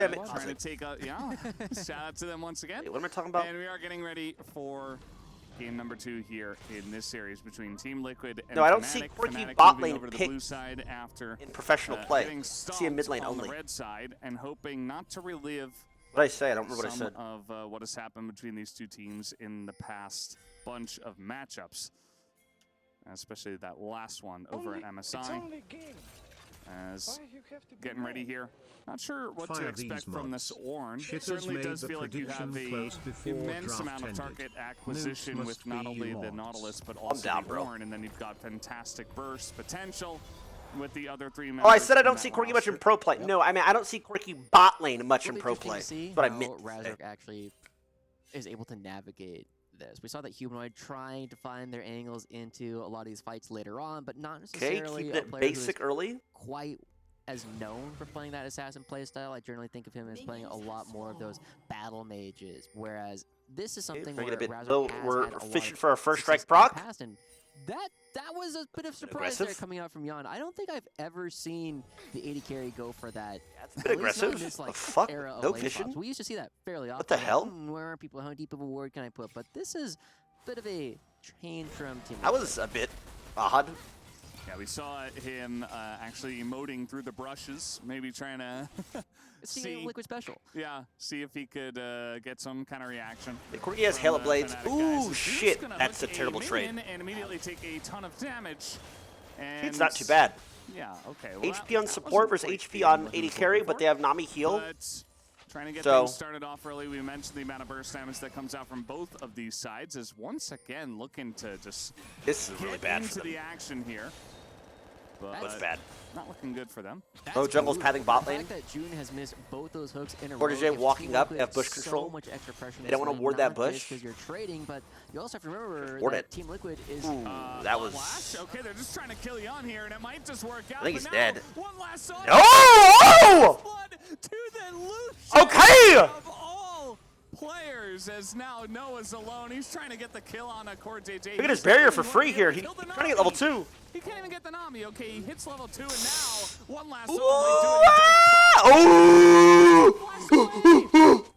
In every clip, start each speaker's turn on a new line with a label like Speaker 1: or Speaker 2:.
Speaker 1: Damn it.
Speaker 2: Trying to take out, yeah. Shout out to them once again.
Speaker 1: Wait, what am I talking about?
Speaker 2: And we are getting ready for game number 2 here in this series between Team Liquid and
Speaker 1: No, I don't
Speaker 2: Fnatic.
Speaker 1: see Quirky
Speaker 2: Fnatic
Speaker 1: bot
Speaker 2: moving
Speaker 1: lane
Speaker 2: over to the
Speaker 1: pick
Speaker 2: blue side after
Speaker 1: in professional play.
Speaker 2: getting
Speaker 1: I see a mid lane
Speaker 2: on
Speaker 1: only.
Speaker 2: the red side and hoping not to relive
Speaker 1: What did I say? I don't remember what I
Speaker 2: some
Speaker 1: said.
Speaker 2: of what has happened between these two teams in the past bunch of matchups, especially that last one over at MSI. As getting ready here. Not sure what to expect from this orange. It certainly does feel like you have a immense amount of target acquisition with not only the Nautilus but also the Ornn, and then you've got fantastic burst potential with the other 3 members.
Speaker 1: Oh, I said I don't see Quirky much in pro play. No, I mean I don't see Quirky bot lane much in pro play. That's what I meant.
Speaker 3: Razork actually is able to navigate this. We saw that Humanoid trying to find their angles into a lot of these fights later on, but not necessarily
Speaker 1: keep it basic early.
Speaker 3: Quite as known for playing that assassin playstyle. I generally think of him as playing a lot more of those battle mages, whereas this is something where Razork has
Speaker 1: we're
Speaker 3: had a
Speaker 1: fishing
Speaker 3: lot
Speaker 1: for our first strike proc.
Speaker 3: And that was a bit of surprise there coming out from Jan. I don't think I've ever seen the AD carry go for that.
Speaker 1: That's a bit aggressive.
Speaker 3: This, like,
Speaker 1: the fuck?
Speaker 3: era of
Speaker 1: No
Speaker 3: lane
Speaker 1: vision?
Speaker 3: pops. We used to see that fairly often.
Speaker 1: What the hell?
Speaker 3: Where are people? How deep of a ward can I put? But this is a bit of a change from Team.
Speaker 1: That was a bit odd.
Speaker 2: Yeah, we saw him actually emoting through the brushes, maybe trying to
Speaker 3: see Liquid special.
Speaker 2: Yeah, see if he could get some kind of reaction.
Speaker 1: Quirky has Halo Blades. Ooh, shit! That's a terrible trade.
Speaker 2: And immediately take a ton of damage. And
Speaker 1: it's not too bad.
Speaker 2: Yeah, okay. Well,
Speaker 1: HP on support versus HP on AD carry, but they have Nami heal.
Speaker 2: But trying to get things started off early. We mentioned the amount of burst damage that comes out from both of these sides is once again looking to just
Speaker 1: bad
Speaker 2: into the action here. But
Speaker 1: that's bad.
Speaker 2: Not looking good for them.
Speaker 1: Oh, jungle's pathing bot lane.
Speaker 3: The fact that June has missed both those hooks in a row.
Speaker 1: GRUDGE walking up, have bush control.
Speaker 3: So much extra pressure.
Speaker 1: They don't want to ward that bush.
Speaker 3: Because you're trading, but you also have to remember that Team Liquid is.
Speaker 1: That was.
Speaker 2: Flash? Okay, they're just trying to kill Jan here, and it might just work out.
Speaker 1: I think he's dead.
Speaker 2: One last shot.
Speaker 1: Oh!
Speaker 2: Blood to the Lucian.
Speaker 1: Okay.
Speaker 2: Of all players, as now Noah's alone. He's trying to get the kill on a core JJ.
Speaker 1: Look at his barrier for free here. He's trying to get level 2.
Speaker 2: He can't even get the Nami. Okay, he hits level 2, and now one last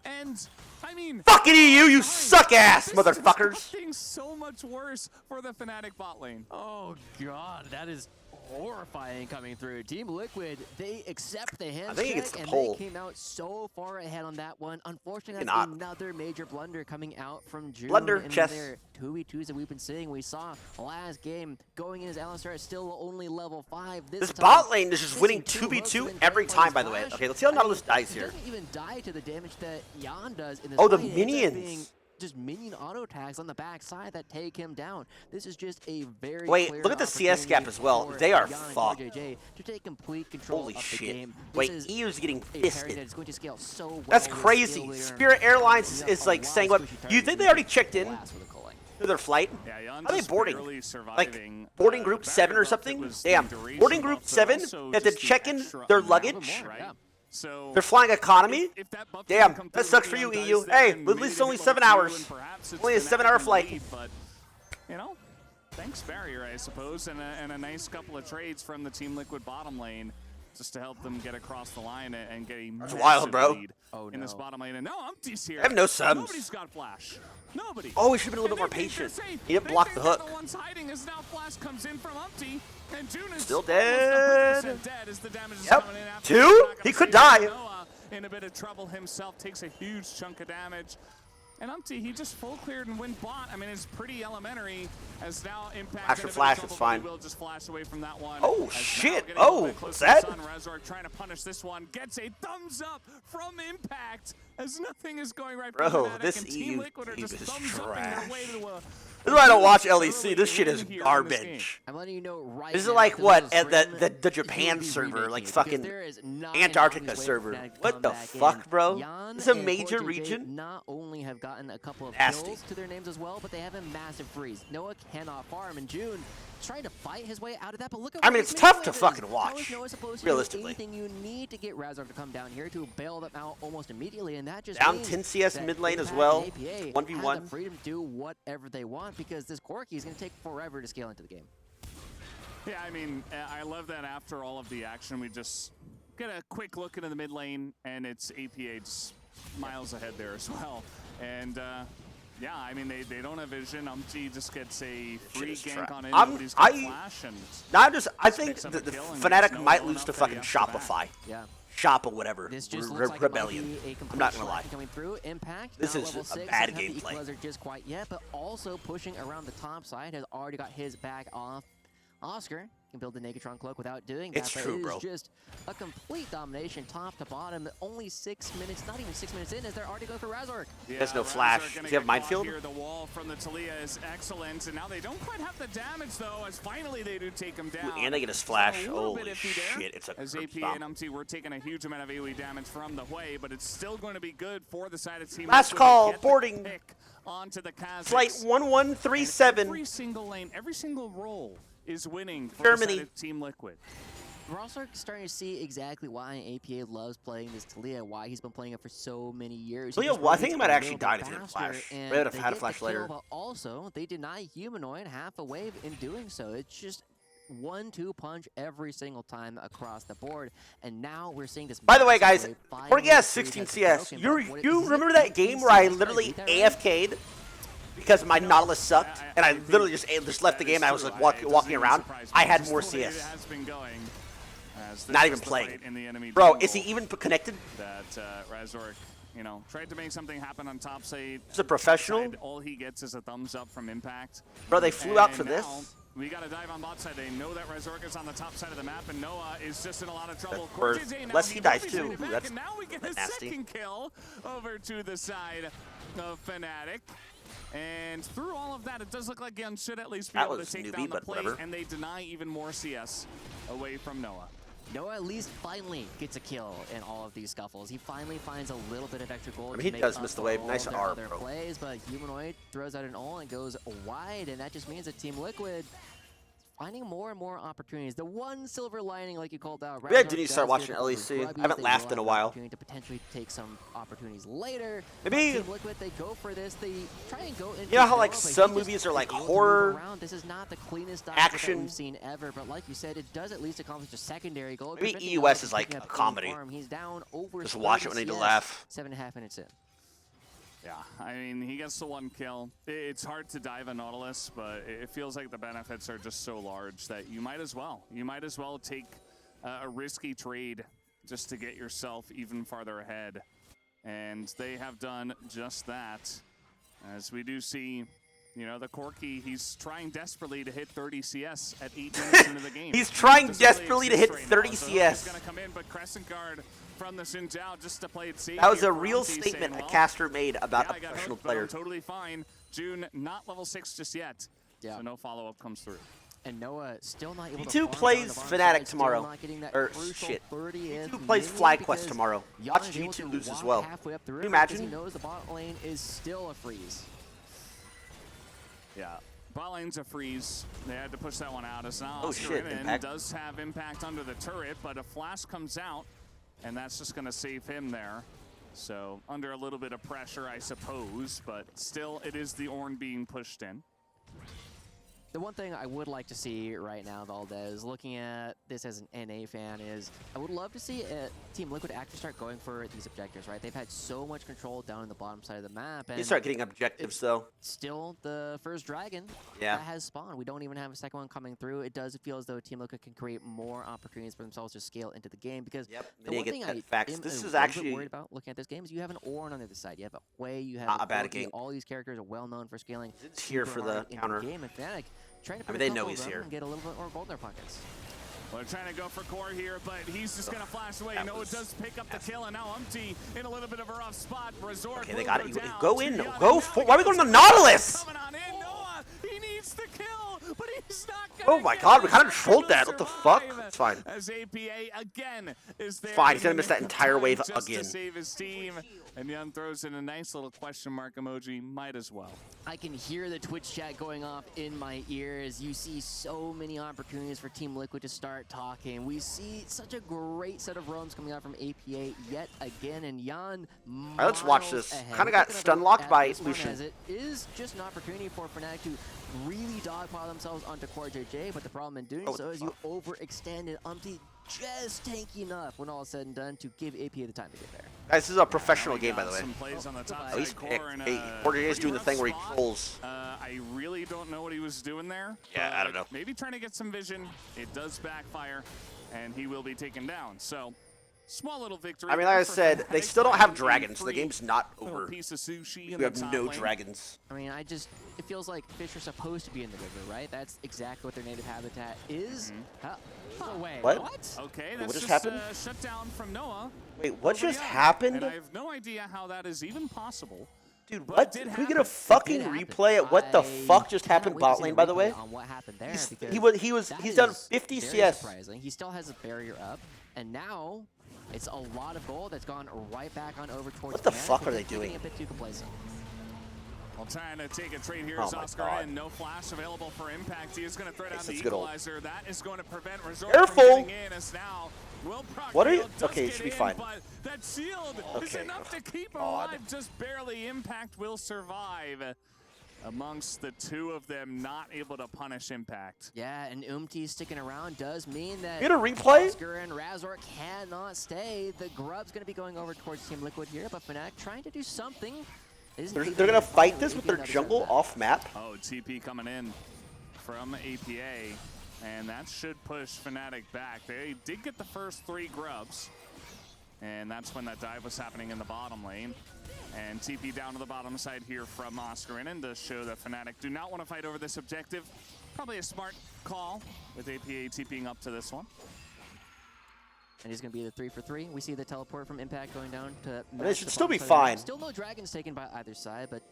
Speaker 2: and I mean,
Speaker 1: fucking EU, you suck ass, motherfuckers.
Speaker 2: Things so much worse for the Fnatic bot lane.
Speaker 3: Oh god, that is horrifying coming through. Team Liquid, they accept the hand check, and they came out so far ahead on that one. Unfortunately, that's another major blunder coming out from June.
Speaker 1: Blunder, chess.
Speaker 3: Their 2v2s that we've been seeing. We saw last game going in as Alistar, still only level 5. This
Speaker 1: bot lane is just winning 2v2 every time, by the way. Okay, let's see how Nautilus dies here.
Speaker 3: He doesn't even die to the damage that Jan does in this
Speaker 1: the
Speaker 3: fight.
Speaker 1: minions.
Speaker 3: Just minion auto tags on the backside that take him down. This is just a very
Speaker 1: look at the CS gap as well. They are fucked.
Speaker 3: To take complete control
Speaker 1: Holy
Speaker 3: of
Speaker 1: shit.
Speaker 3: the game.
Speaker 1: Wait, EU's getting fisted.
Speaker 3: That is going to scale so well.
Speaker 1: That's crazy. Spirit Airlines is like saying what? You think they already checked in through their flight?
Speaker 2: Yeah,
Speaker 1: are they boarding? Like boarding group 7 or something? Damn, boarding group 7 that they check in their luggage.
Speaker 2: So
Speaker 1: they're flying economy? Damn, that sucks for you, EU. Hey, at least it's only 7 hours. Only a 7-hour flight.
Speaker 2: But, you know, thanks barrier, I suppose, and a nice couple of trades from the Team Liquid bottom lane just to help them get across the line and get a massive lead in this bottom lane. And no, Umpty's here.
Speaker 1: I have no subs.
Speaker 2: Nobody's got flash. Nobody.
Speaker 1: Oh, we should have been a little bit more patient. He didn't block the hook.
Speaker 2: The one's hiding as now flash comes in from Umpty, and June is
Speaker 1: still dead.
Speaker 2: Dead as the damage is
Speaker 1: yep.
Speaker 2: coming in after
Speaker 1: 2? He could die.
Speaker 2: Noah in a bit of trouble himself, takes a huge chunk of damage. And Umpty, he just full cleared and went bot. I mean, it's pretty elementary as now Impact.
Speaker 1: After flash, it's fine.
Speaker 2: Will just flash away from that one.
Speaker 1: Oh shit! Oh, what's that?
Speaker 2: Razork trying to punish this one. Gets a thumbs up from Impact as nothing is going right.
Speaker 1: Bro,
Speaker 2: for
Speaker 1: this
Speaker 2: Team Liquid are just thumbs
Speaker 1: trash.
Speaker 2: their way to
Speaker 1: this is why I don't watch LEC. This shit is garbage.
Speaker 3: I'm letting you know right
Speaker 1: this is like what at the Japan server, like fucking Antarctica server. What the fuck, bro? This is a major region.
Speaker 3: Not only have gotten a couple of kills to their names as well, but they have a massive freeze. Noah cannot farm in June. Trying to fight his way out of that, but look at
Speaker 1: I mean, it's tough to fucking watch. Realistically,
Speaker 3: anything you need to get Razork to come down here to bail them out almost immediately, and that just
Speaker 1: down 10 CS mid lane as well. 1v1.
Speaker 3: The freedom to do whatever they want because this Corki is going to take forever to scale into the game.
Speaker 2: Yeah, I mean, I love that after all of the action we just get a quick look into the mid lane, and it's APA just miles ahead there as well. And yeah, I mean, they don't have vision. just gets a free gank on it. Nobody's got flash, and
Speaker 1: I think the Fnatic might lose to fucking Shopify.
Speaker 3: Yeah.
Speaker 1: Shop or whatever.
Speaker 3: This just looks like
Speaker 1: Rebellion.
Speaker 3: I'm not gonna lie. Coming through. Impact.
Speaker 1: This is a bad gameplay.
Speaker 3: Just quite yet, but also pushing around the top side, has already got his back off. Oscar can build the Negatron cloak without doing that.
Speaker 1: It's true, bro.
Speaker 3: It's just a complete domination top to bottom. Only 6 minutes, not even 6 minutes in, as they're already going for Razork.
Speaker 1: Yeah, there's no flash. Does he have Minefield?
Speaker 2: Here. The wall from the Talia is excellent, and now they don't quite have the damage, though, as finally they do take him down.
Speaker 1: Ooh, and they get his flash. Holy shit, it's a
Speaker 2: as AP and UMT, we're taking a huge amount of AoE damage from the way, but it's still going to be good for the side of Team
Speaker 1: Last call, boarding.
Speaker 2: Onto the Kha'Zix.
Speaker 1: Flight 1137.
Speaker 2: Every single lane, every single roll is winning for
Speaker 1: Germany.
Speaker 2: The side of Team Liquid.
Speaker 3: We're also starting to see exactly why APA loves playing this Talia, why he's been playing it for so many years.
Speaker 1: Talia, well, I think he might actually die if he had a flash. They would have had a flash later.
Speaker 3: But also, they deny Humanoid half a wave in doing so. It's just 1-2 punch every single time across the board, and now we're seeing this.
Speaker 1: By the way, guys, Portuguese 16 CS. You remember that game where I literally AFK'd because my Nautilus sucked, and I literally just left the game and I was like walking around? I had more CS. Not even playing. Bro, is he even connected?
Speaker 2: That Razork, you know, tried to make something happen on top side.
Speaker 1: He's a professional.
Speaker 2: All he gets is a thumbs up from Impact.
Speaker 1: Bro, they flew out for this.
Speaker 2: We got to dive on bot side. They know that Razork is on the top side of the map, and Noah is just in a lot of trouble.
Speaker 1: Unless he dies too. Ooh, that's
Speaker 2: and now we get a
Speaker 1: nasty.
Speaker 2: Second kill over to the side of Fnatic. And through all of that, it does look like Gun should at least be able to take down the plate, and they deny even more CS away from Noah.
Speaker 3: Noah at least finally gets a kill in all of these scuffles. He finally finds a little bit of extra gold.
Speaker 1: I mean, he does miss the wave. Nice R, bro.
Speaker 3: Plays, but Humanoid throws out an ult and goes wide, and that just means that Team Liquid finding more and more opportunities. The one silver lining, like you called out.
Speaker 1: We need to start watching LEC. I haven't laughed in a while.
Speaker 3: To potentially take some opportunities later.
Speaker 1: Maybe
Speaker 3: Team Liquid, they go for this. They try and go into.
Speaker 1: You know how like some movies are like horror,
Speaker 3: this is not the cleanest
Speaker 1: action
Speaker 3: that we've seen ever, but like you said, it does at least accomplish a secondary goal.
Speaker 1: Maybe EUS is like a comedy.
Speaker 3: He's down over.
Speaker 1: Just watch it when they need to laugh.
Speaker 3: 7.5 minutes in.
Speaker 2: Yeah, I mean, he gets the one kill. It's hard to dive a Nautilus, but it feels like the benefits are just so large that you might as well. You might as well take a risky trade just to get yourself even farther ahead. And they have done just that. As we do see, you know, the Corki, he's trying desperately to hit 30 CS at 8 minutes into the game.
Speaker 1: He's trying desperately to hit 30 CS.
Speaker 2: He's going to come in, but Crescent Guard from the Xin Zhao just to play it safe.
Speaker 1: That was a real statement a caster made about a professional player.
Speaker 2: Totally fine. June, not level 6 just yet.
Speaker 3: Yeah.
Speaker 2: So no follow-up comes through.
Speaker 3: And Noah still not able
Speaker 1: P2
Speaker 3: to
Speaker 1: plays Fnatic tomorrow. Or shit. P2 plays FlyQuest tomorrow. Watch G2 lose as well. Can you imagine?
Speaker 3: He knows the bot lane is still a freeze.
Speaker 2: Yeah. Bot lane's a freeze. They had to push that one out. As now
Speaker 1: oh shit, Impact
Speaker 2: does have impact under the turret, but a flash comes out, and that's just going to save him there. So under a little bit of pressure, I suppose, but still it is the Ornn being pushed in.
Speaker 3: The one thing I would like to see right now, Valdez, looking at this as an NA fan, is I would love to see Team Liquid actually start going for these objectives, right? They've had so much control down in the bottom side of the map. And
Speaker 1: they start getting objectives, though.
Speaker 3: Still the first dragon that has spawned. We don't even have a second one coming through. It does feel as though Team Liquid can create more opportunities for themselves to scale into the game. Because the one thing I am
Speaker 1: this is
Speaker 3: a
Speaker 1: actually
Speaker 3: bit worried about looking at this game is you have an Ornn on the other side. You have a Hwei, you have a
Speaker 1: bad game.
Speaker 3: All these characters are well known for scaling.
Speaker 1: It's here for the counter.
Speaker 3: Game and Fnatic trying to
Speaker 1: I mean, they know he's here.
Speaker 3: And get a little bit more gold in their pockets.
Speaker 2: Well, they're trying to go for core here, but he's just going to flash away. Noah does pick up the kill, and now Umpty in a little bit of a rough spot. Razork
Speaker 1: okay, they got it. Go in. Go for. Why are we going to the Nautilus?
Speaker 2: Coming on in, Noah. He needs the kill, but he's not going to.
Speaker 1: Oh my God, we kind of trolled that. What the fuck? It's fine.
Speaker 2: As APA again is there.
Speaker 1: Fine. He's going to miss that entire wave
Speaker 2: just
Speaker 1: again.
Speaker 2: To save his team. And Young throws in a nice little question mark emoji. Might as well.
Speaker 3: I can hear the Twitch chat going off in my ears. You see so many opportunities for Team Liquid to start talking. We see such a great set of roams coming out from APA yet again. And Jan,
Speaker 1: all right, let's watch this. Kind of got stun locked by Lucian.
Speaker 3: As it is just an opportunity for Fnatic to really dogpile themselves onto Core JJ, but the problem in doing so is you overextend, and Umpty just tanky enough when all is said and done to give AP the time to get there.
Speaker 1: Guys, this is a professional game, by the way.
Speaker 2: Some plays on the top
Speaker 1: At least
Speaker 2: side core and,
Speaker 1: Portier's doing the thing where he trolls.
Speaker 2: I really don't know what he was doing there.
Speaker 1: Yeah, I don't know.
Speaker 2: Maybe trying to get some vision. It does backfire, and he will be taken down. So, small little victory.
Speaker 1: I mean, like I said, they still don't have dragons, so the game's not over.
Speaker 2: Piece of sushi.
Speaker 1: We have no dragons.
Speaker 3: I mean, it feels like fish are supposed to be in the river, right? That's exactly what their native habitat is. Oh, wait,
Speaker 1: what?
Speaker 2: Okay,
Speaker 1: Wait,
Speaker 2: that's
Speaker 1: what just
Speaker 2: just
Speaker 1: happened?
Speaker 2: Shut down from Noah.
Speaker 1: Wait, what just happened?
Speaker 2: And I have no idea how that is even possible.
Speaker 1: Dude, what? Can we get a fucking replay at what the fuck just happened bot lane, by the way?
Speaker 3: On what happened there,
Speaker 1: He's done 50 CS.
Speaker 3: Surprising. He still has a barrier up, and now it's a lot of gold that's gone right back on over towards.
Speaker 1: What the fuck are they doing?
Speaker 3: A bit too complacent.
Speaker 2: Well, trying to take a trade here
Speaker 1: Oh
Speaker 2: is
Speaker 1: my
Speaker 2: Oscar
Speaker 1: God.
Speaker 2: and no flash available for impact. He is going to throw down the
Speaker 1: That's good old.
Speaker 2: equalizer. That is going to prevent Resort
Speaker 1: Careful!
Speaker 2: from getting in as now
Speaker 1: What are you? Okay, it should be fine.
Speaker 2: But that shield is
Speaker 1: Okay.
Speaker 2: enough to keep him
Speaker 1: God.
Speaker 2: alive. Just barely. Impact will survive. Amongst the two of them, not able to punish Impact.
Speaker 3: Yeah, and sticking around does mean that
Speaker 1: Get a replay?
Speaker 3: Oscar and Razor cannot stay. The Grub's going to be going over towards Team Liquid here, but Fnatic trying to do something.
Speaker 1: They're gonna fight this with their jungle off map.
Speaker 2: Oh, TP coming in from APA, and that should push Fnatic back. They did get the first 3 grubs, and that's when that dive was happening in the bottom lane. And TP down to the bottom side here from Oscar in to show that Fnatic do not want to fight over this objective. Probably a smart call with APA TPing up to this one.
Speaker 3: And he's going to be the 3 for 3. We see the teleport from Impact going down to.
Speaker 1: They should still be fine.
Speaker 3: Still no dragons taken by either side, but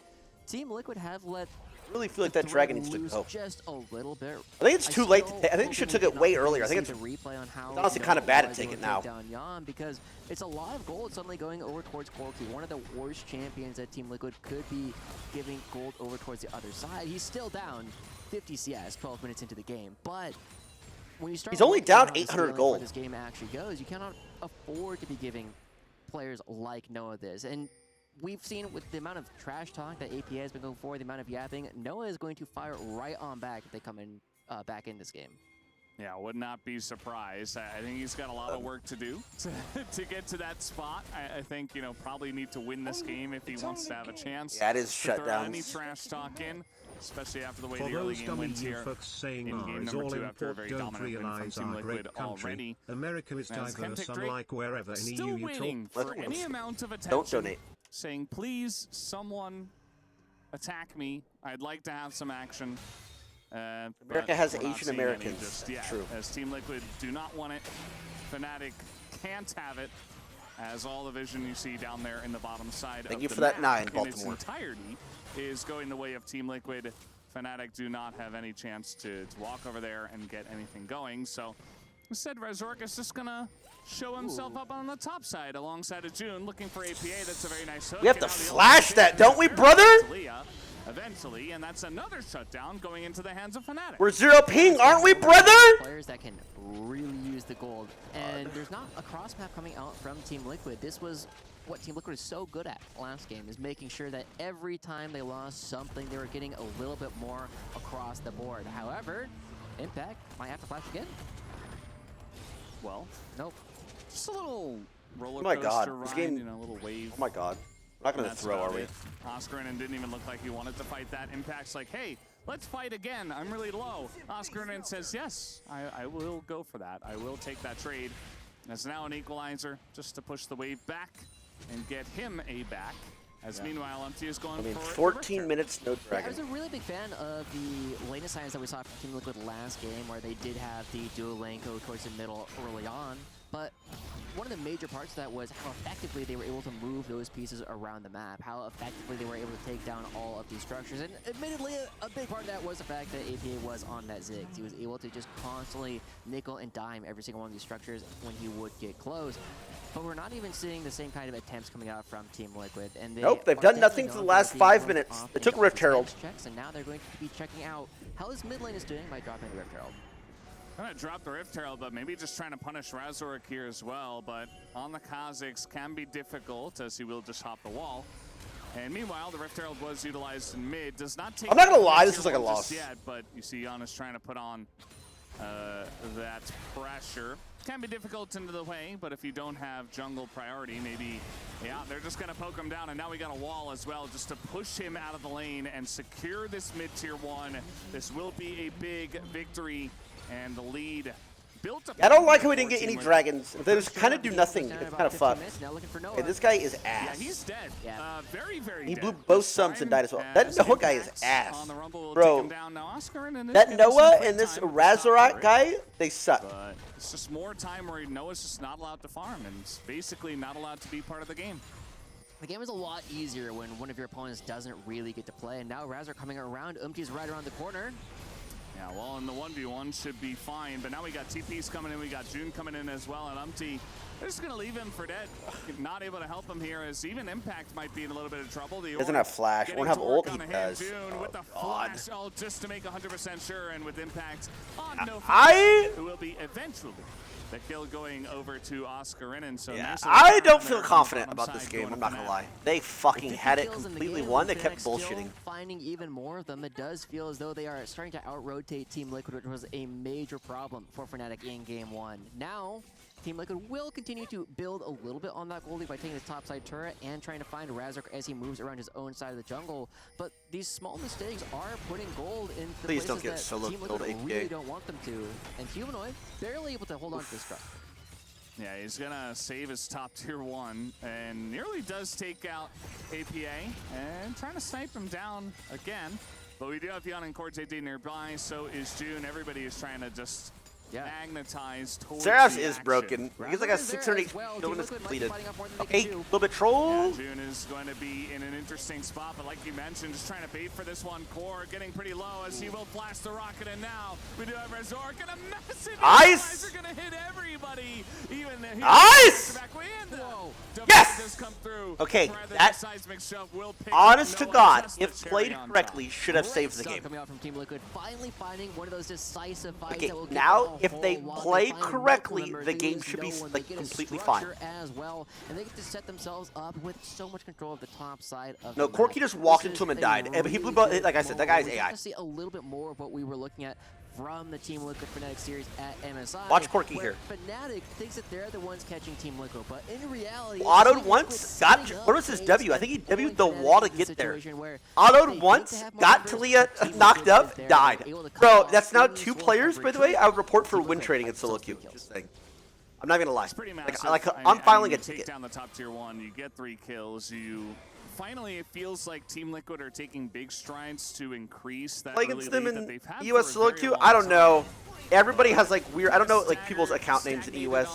Speaker 3: Team Liquid have let.
Speaker 1: I really feel like that dragon needs to go.
Speaker 3: Just a little bit.
Speaker 1: I think it's too late to take. I think you should have took it way earlier. I think it's
Speaker 3: replay on how
Speaker 1: honestly kind of bad to take it now.
Speaker 3: Down Yan because it's a lot of gold suddenly going over towards Corki, one of the worst champions that Team Liquid could be giving gold over towards the other side. He's still down 50 CS 12 minutes into the game, but when you start,
Speaker 1: he's only down 800
Speaker 3: where
Speaker 1: gold.
Speaker 3: this game actually goes, you cannot afford to be giving players like Noah this. And we've seen with the amount of trash talk that APA has been going for, the amount of yapping, Noah is going to fire right on back if they come in back in this game.
Speaker 2: Yeah, would not be surprised. I think he's got a lot of work to do to get to that spot. I think, you know, probably need to win this game if he wants to have a chance.
Speaker 1: Yeah, it is shut down.
Speaker 2: Any trash talk in, especially after the way
Speaker 4: For
Speaker 2: the early
Speaker 4: those
Speaker 2: game went here.
Speaker 4: saying
Speaker 2: in game
Speaker 4: is
Speaker 2: number
Speaker 4: all
Speaker 2: 2 after a
Speaker 4: import
Speaker 2: very
Speaker 4: don't
Speaker 2: dominant win from
Speaker 4: realize
Speaker 2: Team
Speaker 4: our
Speaker 2: Liquid
Speaker 4: great country.
Speaker 2: already.
Speaker 4: America is
Speaker 2: As
Speaker 4: diverse,
Speaker 2: Drake
Speaker 4: unlike wherever in
Speaker 2: still
Speaker 4: EU you
Speaker 2: waiting
Speaker 4: talk.
Speaker 2: for any amount of attention.
Speaker 1: Don't donate.
Speaker 2: Saying, please, someone attack me. I'd like to have some action.
Speaker 1: America has
Speaker 2: we're not
Speaker 1: Asian
Speaker 2: seeing
Speaker 1: Americans.
Speaker 2: any just yet,
Speaker 1: True.
Speaker 2: as Team Liquid do not want it. Fnatic can't have it, as all the vision you see down there in the bottom side
Speaker 1: Thank
Speaker 2: of
Speaker 1: you
Speaker 2: the
Speaker 1: for that
Speaker 2: map
Speaker 1: 9,
Speaker 2: in its
Speaker 1: Baltimore.
Speaker 2: entirety is going the way of Team Liquid. Fnatic do not have any chance to walk over there and get anything going. So instead, Razork is just gonna show himself up on the top side alongside of June, looking for APA. That's a very nice hook.
Speaker 1: We have to
Speaker 2: And now the
Speaker 1: flash
Speaker 2: ultimate
Speaker 1: that, don't we,
Speaker 2: is
Speaker 1: brother?
Speaker 2: Leah, eventually, and that's another shutdown going into the hands of Fnatic.
Speaker 1: We're 0 ping, aren't we, brother?
Speaker 3: Players that can really use the gold. And there's not a cross map coming out from Team Liquid. This was what Team Liquid is so good at last game, is making sure that every time they lost something, they were getting a little bit more across the board. However, Impact might have to flash again.
Speaker 2: Well,
Speaker 3: Nope.
Speaker 2: just a little roller
Speaker 1: Oh my
Speaker 2: coaster
Speaker 1: God,
Speaker 2: ride,
Speaker 1: this game-
Speaker 2: you know, a little wave.
Speaker 1: Oh my god. We're not
Speaker 2: And
Speaker 1: gonna
Speaker 2: that's
Speaker 1: throw,
Speaker 2: about
Speaker 1: are we?
Speaker 2: it. Oscarinen didn't even look like he wanted to fight that. Impact's like, hey, let's fight again. I'm really low. Oscarinen says, yes, I will go for that. I will take that trade. That's now an equalizer just to push the wave back and get him a back. As meanwhile, MT is going
Speaker 1: I mean,
Speaker 2: for
Speaker 1: 14 minutes, no
Speaker 3: I
Speaker 1: dragon.
Speaker 3: was a really big fan of the lane assignments that we saw from Team Liquid last game, where they did have the dual lane go towards the middle early on. But one of the major parts of that was how effectively they were able to move those pieces around the map, how effectively they were able to take down all of these structures. And admittedly, a big part of that was the fact that APA was on that Ziggs. He was able to just constantly nickel and dime every single one of these structures when he would get close. But we're not even seeing the same kind of attempts coming out from Team Liquid. And
Speaker 1: Nope, they've done nothing for the last 5 minutes. They took Rift Herald.
Speaker 3: Checks, and now they're going to be checking out how this mid lane is doing by dropping the Rift Herald.
Speaker 2: Gonna drop the Rift Herald, but maybe just trying to punish Razork here as well. But on the Kha'Zix can be difficult, as he will just hop the wall. And meanwhile, the Rift Herald was utilized in mid. Does not take.
Speaker 1: I'm not gonna lie, this is like a loss.
Speaker 2: Yet, but you see Giannis trying to put on that pressure. can be difficult into the way, but if you don't have jungle priority, maybe, yeah, they're just going to poke him down, and now we got a wall as well just to push him out of the lane and secure this mid-tier 1. This will be a big victory, and the lead built up.
Speaker 1: I don't like how we didn't get any dragons. They just kind of do nothing. It's kind of fucked. Okay, this guy is ass.
Speaker 2: Yeah, he's dead. Very, very
Speaker 1: He
Speaker 2: dead.
Speaker 1: blew both sums and died as well. That Noah guy is ass. Bro,
Speaker 2: That
Speaker 1: that Noah and this Razarat guy, they suck.
Speaker 2: But it's just more time where Noah's just not allowed to farm and it's basically not allowed to be part of the game.
Speaker 3: The game is a lot easier when one of your opponents doesn't really get to play, and now Razor coming around. Umti's right around the corner.
Speaker 2: Yeah, well, in the 1v1 should be fine, but now we got TP's coming in, we got June coming in as well, and Umti, they're just going to leave him for dead. Not able to help him here, as even Impact might be in a little bit of trouble.
Speaker 1: He doesn't have flash. Won't have ult, he does.
Speaker 2: June with the
Speaker 1: God.
Speaker 2: flash, just to make 100% sure, and with Impact on no who will be eventually the kill going over to Oscarinen. So
Speaker 1: yeah,
Speaker 2: nice
Speaker 1: I don't feel confident about this game, I'm not going to lie. They fucking had it completely won. They kept bullshitting.
Speaker 3: Finding even more of them, it does feel as though they are starting to out-rotate Team Liquid, which was a major problem for Fnatic in Game 1. Now, Team Liquid will continue to build a little bit on that goalie by taking the topside turret and trying to find Razork as he moves around his own side of the jungle. But these small mistakes are putting gold in the
Speaker 1: Please
Speaker 3: places
Speaker 1: don't get
Speaker 3: that
Speaker 1: solo
Speaker 3: Team
Speaker 1: killed
Speaker 3: Liquid
Speaker 1: 8K.
Speaker 3: really don't want them to. And Humanoid barely able to hold on to this truck.
Speaker 2: Yeah, he's gonna save his top tier 1 and nearly does take out APA and trying to snipe him down again. But we do have Yon and Corte nearby, so is June. Everybody is trying to just magnetize towards
Speaker 1: Seraph's
Speaker 2: the
Speaker 1: is
Speaker 2: action.
Speaker 1: broken. He's like a 608 kill is completed. Okay, a little bit
Speaker 2: Yeah,
Speaker 1: troll.
Speaker 2: June is going to be in an interesting spot, but like you mentioned, just trying to bait for this one. Core getting pretty low as he will flash the rocket, and now we do have Razork and a massive
Speaker 1: Ice!
Speaker 2: are going to hit everybody. Even
Speaker 1: Ice! Yes!
Speaker 2: Does come through.
Speaker 1: Okay,
Speaker 2: Rather,
Speaker 1: that,
Speaker 2: the seismic shove will pick
Speaker 1: honest to
Speaker 2: Noah,
Speaker 1: God,
Speaker 2: just the
Speaker 1: if
Speaker 2: cherry
Speaker 1: played
Speaker 2: on
Speaker 1: correctly,
Speaker 2: top.
Speaker 1: should have saved the
Speaker 3: Great
Speaker 1: game.
Speaker 3: stuff coming out from Team Liquid, finally finding one of those decisive fights
Speaker 1: Okay,
Speaker 3: that will
Speaker 1: now,
Speaker 3: give them a
Speaker 1: if they
Speaker 3: whole lot.
Speaker 1: play
Speaker 3: find multiple
Speaker 1: correctly,
Speaker 3: members.
Speaker 1: the
Speaker 3: They
Speaker 1: game
Speaker 3: lose
Speaker 1: should be,
Speaker 3: no one.
Speaker 1: like,
Speaker 3: They get a
Speaker 1: completely fine.
Speaker 3: structure as well, and they get to set themselves up with so much control of the top side of
Speaker 1: No,
Speaker 3: the
Speaker 1: Corky
Speaker 3: map.
Speaker 1: just walked
Speaker 3: This
Speaker 1: into him
Speaker 3: is
Speaker 1: and
Speaker 3: a
Speaker 1: died. But he blew,
Speaker 3: really
Speaker 1: like I said, that guy's
Speaker 3: we're
Speaker 1: AI.
Speaker 3: gonna see a little bit more of what we were looking at from the Team Liquid Fnatic series at MSI.
Speaker 1: Watch Corky
Speaker 3: where
Speaker 1: here.
Speaker 3: Fnatic thinks that they're the ones catching Team Liquid, but in reality,
Speaker 1: Autoed
Speaker 3: Team
Speaker 1: once,
Speaker 3: Liquid
Speaker 1: got,
Speaker 3: setting
Speaker 1: where
Speaker 3: up
Speaker 1: was his
Speaker 3: a
Speaker 1: W? I think he W'd the
Speaker 3: Fnatic
Speaker 1: wall to
Speaker 3: in a
Speaker 1: get there.
Speaker 3: situation where
Speaker 1: Autoed
Speaker 3: they need
Speaker 1: once,
Speaker 3: to have more
Speaker 1: got
Speaker 3: members.
Speaker 1: Talia
Speaker 3: Team
Speaker 1: knocked
Speaker 3: Liquid
Speaker 1: up,
Speaker 3: is there.
Speaker 1: died.
Speaker 3: They're able to cut
Speaker 1: Bro,
Speaker 3: off
Speaker 1: that's now
Speaker 3: any
Speaker 1: 2
Speaker 3: sort of
Speaker 1: players, by the way. I would report for
Speaker 3: Team
Speaker 1: win
Speaker 3: Liquid
Speaker 1: trading
Speaker 3: fights
Speaker 1: at solo
Speaker 3: those
Speaker 1: queue.
Speaker 3: kills.
Speaker 1: Just saying. I'm not gonna lie.
Speaker 2: It's pretty massive.
Speaker 1: I'm filing a
Speaker 2: you take
Speaker 1: ticket.
Speaker 2: down the top tier 1, you get 3 kills, you finally, it feels like Team Liquid are taking big strides to increase that
Speaker 1: Play
Speaker 2: early
Speaker 1: against them
Speaker 2: lead that
Speaker 1: in
Speaker 2: they've had
Speaker 1: US
Speaker 2: for a
Speaker 1: solo
Speaker 2: very
Speaker 1: queue?
Speaker 2: long
Speaker 1: I don't
Speaker 2: time.
Speaker 1: know. Everybody has like weird, I don't know like people's account names in US.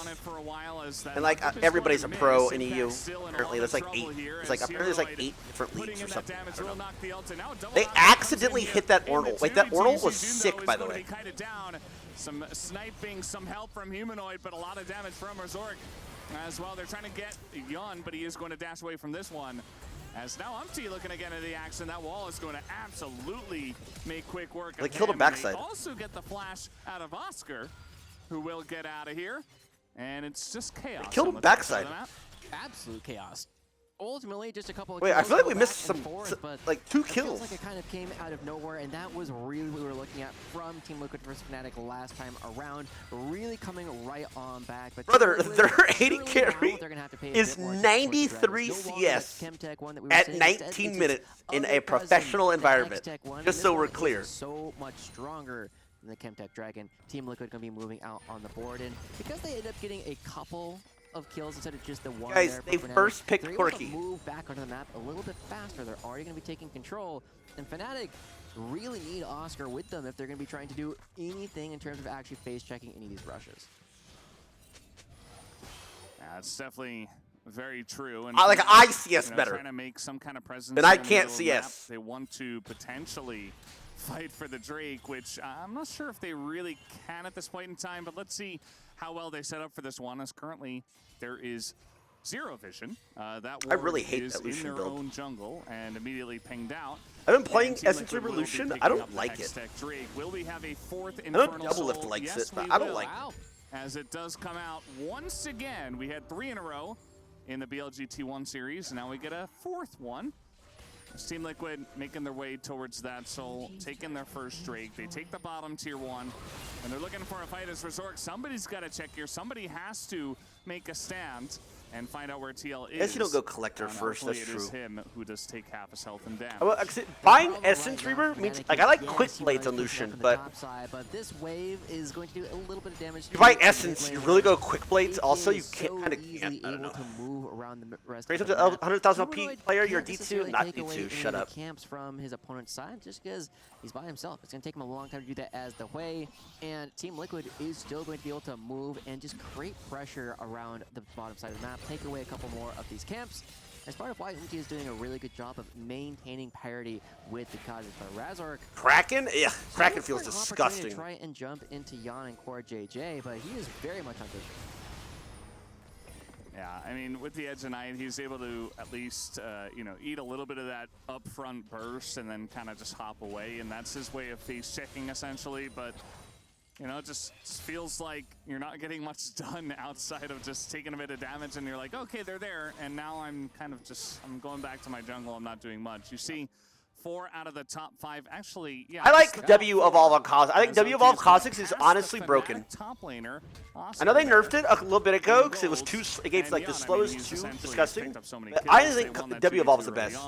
Speaker 1: And like everybody's a pro in EU. Apparently there's like 8. It's like apparently there's like 8 different leagues or something. I don't know. They accidentally hit that Ornal. Like that Ornal was sick, by the way.
Speaker 2: Some sniping, some help from Humanoid, but a lot of damage from Razork as well. They're trying to get Yon, but he is going to dash away from this one. As now Umti looking again at the action. That wall is going to absolutely make quick work of
Speaker 1: They killed
Speaker 2: him.
Speaker 1: him backside.
Speaker 2: They also get the flash out of Oscar, who will get out of here. And it's just chaos.
Speaker 1: They killed
Speaker 2: on
Speaker 1: him
Speaker 2: the top side
Speaker 1: backside.
Speaker 2: of the map.
Speaker 3: Absolute chaos. Ultimately, just a couple of
Speaker 1: Wait,
Speaker 3: kills
Speaker 1: I feel like we
Speaker 3: go
Speaker 1: missed
Speaker 3: back and
Speaker 1: some,
Speaker 3: forth, but
Speaker 1: like 2
Speaker 3: it
Speaker 1: kills.
Speaker 3: feels like it kind of came out of nowhere, and that was really what we were looking at from Team Liquid versus Fnatic last time around. Really coming right on back. But
Speaker 1: Brother,
Speaker 3: Team Liquid,
Speaker 1: their 80
Speaker 3: surely now
Speaker 1: carry
Speaker 3: they're gonna have to pay a
Speaker 1: is
Speaker 3: bit more attention towards
Speaker 1: 93
Speaker 3: Dragons. No longer that
Speaker 1: CS
Speaker 3: Chemtech one that we were
Speaker 1: at
Speaker 3: seeing. Instead,
Speaker 1: 19
Speaker 3: it's
Speaker 1: minutes
Speaker 3: its
Speaker 1: in
Speaker 3: other
Speaker 1: a professional
Speaker 3: cousin, the
Speaker 1: environment.
Speaker 3: Hextech one, and
Speaker 1: Just
Speaker 3: this
Speaker 1: so
Speaker 3: one
Speaker 1: we're
Speaker 3: is
Speaker 1: clear.
Speaker 3: so much stronger than the Chemtech Dragon. Team Liquid gonna be moving out on the board, and because they end up getting a couple of kills instead of just the one.
Speaker 1: Guys,
Speaker 3: there for
Speaker 1: they
Speaker 3: Fnatic,
Speaker 1: first picked
Speaker 3: they're able to
Speaker 1: Corky.
Speaker 3: move back onto the map a little bit faster. They're already going to be taking control, and Fnatic really need Oscar with them if they're going to be trying to do anything in terms of actually face checking any of these rushes.
Speaker 2: Yeah, it's definitely very true. And
Speaker 1: Like I CS better.
Speaker 2: Trying to make some kind of presence.
Speaker 1: Then I
Speaker 2: in the
Speaker 1: can't
Speaker 2: middle of the map.
Speaker 1: CS.
Speaker 2: They want to potentially fight for the Drake, which I'm not sure if they really can at this point in time, but let's see how well they set up for this one, as currently there is zero vision. That
Speaker 1: I really hate
Speaker 2: is
Speaker 1: that
Speaker 2: in
Speaker 1: Lucian
Speaker 2: their
Speaker 1: build.
Speaker 2: own jungle and immediately pinged out.
Speaker 1: I've been playing
Speaker 2: And Team
Speaker 1: Essence
Speaker 2: Liquid will be
Speaker 1: Revolution.
Speaker 2: picking
Speaker 1: I don't
Speaker 2: up the
Speaker 1: like it.
Speaker 2: Hextech Drake. Will we have a 4th
Speaker 1: I know
Speaker 2: Infernal
Speaker 1: Double Lift
Speaker 2: Soul?
Speaker 1: likes
Speaker 2: Yes,
Speaker 1: it, but
Speaker 2: we
Speaker 1: I don't
Speaker 2: will.
Speaker 1: like
Speaker 3: Wow.
Speaker 2: As it does come out once again. We had 3 in a row in the BLG T1 series. Now we get a 4th one. Team Liquid making their way towards that soul, taking their first Drake. They take the bottom tier 1, and they're looking for a fight as Resort. Somebody's got to check here. Somebody has to make a stand and find out where TL is.
Speaker 1: I guess you don't go Collector first, that's true.
Speaker 2: It is him who does take half his health and damage.
Speaker 1: Well, buying Essence Reaver means, like, I like quick blades on Lucian, but
Speaker 3: this wave is going to do a little bit of damage.
Speaker 1: You buy Essence, you really go quick blades. Also, you can't kind of, I don't know. Raise up to 100,000 OP player, you're D2, not D2, shut up.
Speaker 3: Camps from his opponent's side just because he's by himself. It's going to take him a long time to do that as the way, and Team Liquid is still going to be able to move and just create pressure around the bottom side of the map, take away a couple more of these camps. As part of why Umti is doing a really good job of maintaining parity with the Kazakhs. But Razork,
Speaker 1: Kraken? Yeah, Kraken feels disgusting.
Speaker 3: To try and jump into Yan and Core JJ, but he is very much on vision.
Speaker 2: Yeah, I mean, with the Edge of Night, he's able to at least, you know, eat a little bit of that upfront burst and then kind of just hop away, and that's his way of face checking essentially. But you know, it just feels like you're not getting much done outside of just taking a bit of damage, and you're like, okay, they're there, and now I'm kind of just, I'm going back to my jungle, I'm not doing much. You see 4 out of the top 5, actually, yeah.
Speaker 1: I like W Evolve on Kha'Zix. I think W Evolve Kha'Zix is honestly broken.
Speaker 2: Top laner,
Speaker 1: I know they nerfed it a little bit ago because it was too, it gave like the slowest, too disgusting. But I think W Evolve is the best.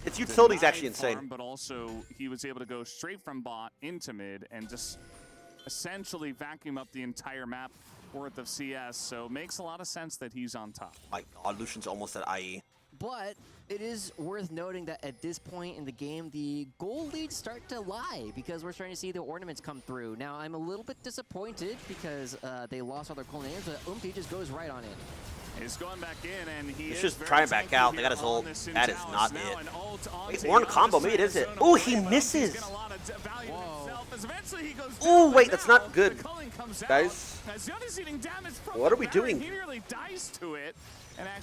Speaker 1: Its utility is actually insane.
Speaker 2: But also, he was able to go straight from bot into mid and just essentially vacuum up the entire map worth of CS, so it makes a lot of sense that he's on top.
Speaker 1: My God, Lucian's almost at IE.
Speaker 3: But it is worth noting that at this point in the game, the gold leads start to lie because we're starting to see the ornaments come through. Now, I'm a little bit disappointed because they lost all their cool names, but Umti just goes right on it.
Speaker 2: He's going back in, and
Speaker 1: he's just trying back out. They got his ult. That is not it. Wait, Warren combo, maybe it is it. Oh, he misses. Oh, wait, that's not good, guys. What are we doing?
Speaker 2: He nearly dies to it.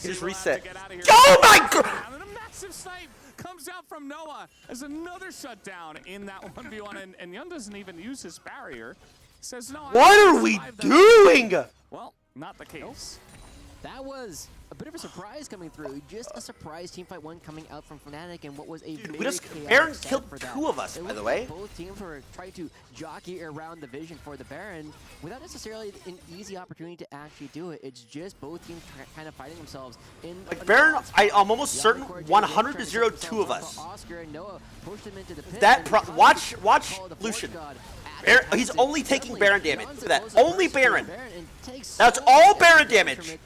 Speaker 1: He just reset. Oh my God!
Speaker 2: And a massive snipe comes out from Noah as another shutdown in that 1v1, and Yun doesn't even use his barrier. Says no.
Speaker 1: What are we doing?
Speaker 2: Well, not the case.
Speaker 3: Nope. That was a bit of a surprise coming through. Just a surprise teamfight 1 coming out from Fnatic, and what was a very
Speaker 1: Baron killed 2 of us, by the way.
Speaker 3: Both teams were trying to jockey around the vision for the Baron without necessarily an easy opportunity to actually do it. It's just both teams kind of fighting themselves in
Speaker 1: like Baron. I'm almost certain 100 to 0 2 of us.
Speaker 3: Oscar and Noah pushed him into the pit.
Speaker 1: That watch Lucian. Baron, he's only taking Baron damage. Look at that. Only Baron. That's all Baron damage.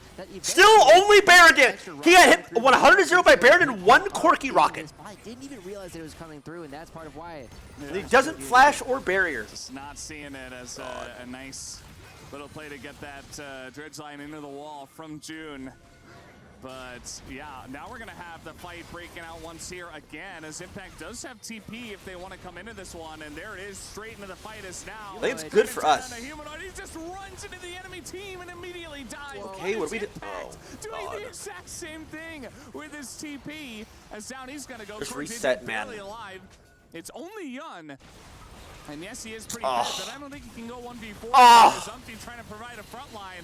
Speaker 1: Still only Baron damage. He got hit 100-0 by Baron and 1 Corki rocket.
Speaker 3: I didn't even realize that it was coming through, and that's part of why.
Speaker 1: He doesn't flash or barrier.
Speaker 2: Just not seeing it as a nice little play to get that dredge line into the wall from June. But yeah, now we're going to have the fight breaking out once here again, as Impact does have TP if they want to come into this one, and there it is, straight into the fight is now.
Speaker 1: I think it's good for us.
Speaker 2: He just runs into the enemy team and immediately dies.
Speaker 1: Okay, what do we do?
Speaker 2: Oh, doing the exact same thing with his TP, as down he's going to go.
Speaker 1: Just reset, man.
Speaker 2: Alive. It's only Yun. And yes, he is pretty good, but I don't think he can go 1v4. Umti trying to provide a front line.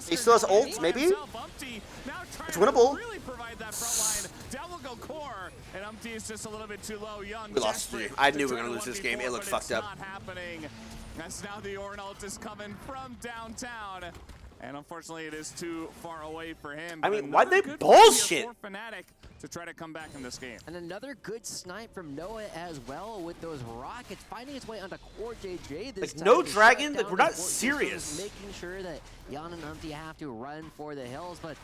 Speaker 1: He still has ults, maybe? It's winnable.
Speaker 2: Really provide that front line. Down will go Core, and Umti is just a little bit too low. Young.
Speaker 1: We lost 3. I knew we were going to lose this game. It looked fucked up.
Speaker 2: Not happening. That's now the Ornn ult is coming from downtown. And unfortunately, it is too far away for him.
Speaker 1: I mean, why'd they bullshit?
Speaker 2: For Fnatic to try to come back in this game.
Speaker 3: And another good snipe from Noah as well with those rockets finding its way onto Core JJ this time.
Speaker 1: No dragon, like, we're not serious.
Speaker 3: Making sure that Yan and Umti have to run for the hills, but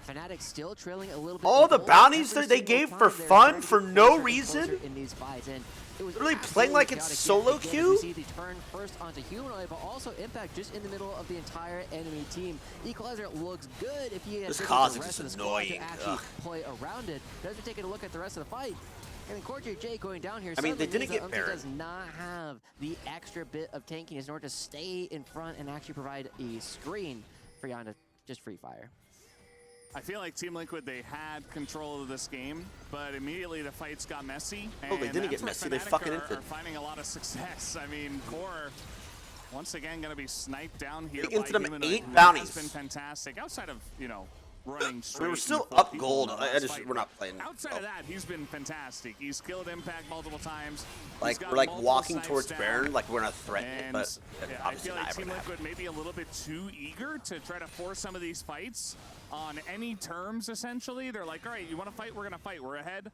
Speaker 3: Fnatic still trailing a little bit.
Speaker 1: All the bounties that they gave for fun for no reason.
Speaker 3: In these fights, and it was
Speaker 1: really playing like it's solo queue.
Speaker 3: We see the turn first onto Humanoid, but also Impact just in the middle of the entire enemy team. Equalizer looks good if he has the rest of the squad to actually play around it. Doesn't take a look at the rest of the fight. And then Core JJ going down here.
Speaker 1: I mean, they didn't get Baron.
Speaker 3: Does not have the extra bit of tankiness in order to stay in front and actually provide a screen for Yan to just free fire.
Speaker 2: I feel like Team Liquid, they had control of this game, but immediately the fights got messy.
Speaker 1: Oh, they didn't get messy. They fucking
Speaker 2: are finding a lot of success. I mean, Core, once again, going to be sniped down here.
Speaker 1: They into them 8 bounties.
Speaker 2: Has been fantastic. Outside of, you know, running straight.
Speaker 1: We're still up gold. We're not playing.
Speaker 2: Outside of that, he's been fantastic. He's killed Impact multiple times.
Speaker 1: Like we're like walking towards Baron, like we're gonna threaten it, but
Speaker 2: yeah, I feel like Team Liquid may be a little bit too eager to try to force some of these fights on any terms. Essentially, they're like, all right, you want to fight? We're gonna fight. We're ahead.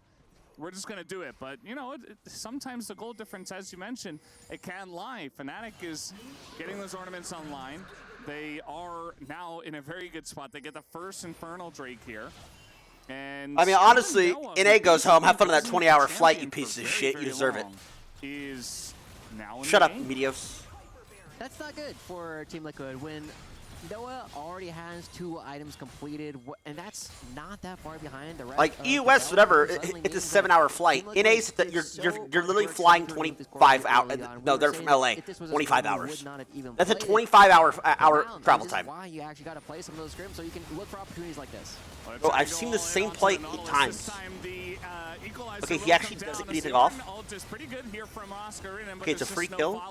Speaker 2: We're just going to do it. But, you know, sometimes the goal difference, as you mentioned, it can lie. Fnatic is getting those ornaments online. They are now in a very good spot. They get the first Infernal Drake here. And
Speaker 1: I mean, honestly, NA goes home. Have fun on that 20-hour flight, you piece of shit. You deserve it. Shut up, Medios.
Speaker 3: That's not good for Team Liquid when Noah already has 2 items completed, and that's not that far behind the rest.
Speaker 1: Like EOS, whatever, it's a 7-hour flight. NA's that you're literally flying 25 hours. No, they're from LA. 25 hours. That's a 25-hour travel time.
Speaker 3: Why you actually got to play some of those scrims so you can look for opportunities like this.
Speaker 1: Bro, I've seen the same play 8 times. Okay, he actually doesn't anything off. Okay, it's a free kill.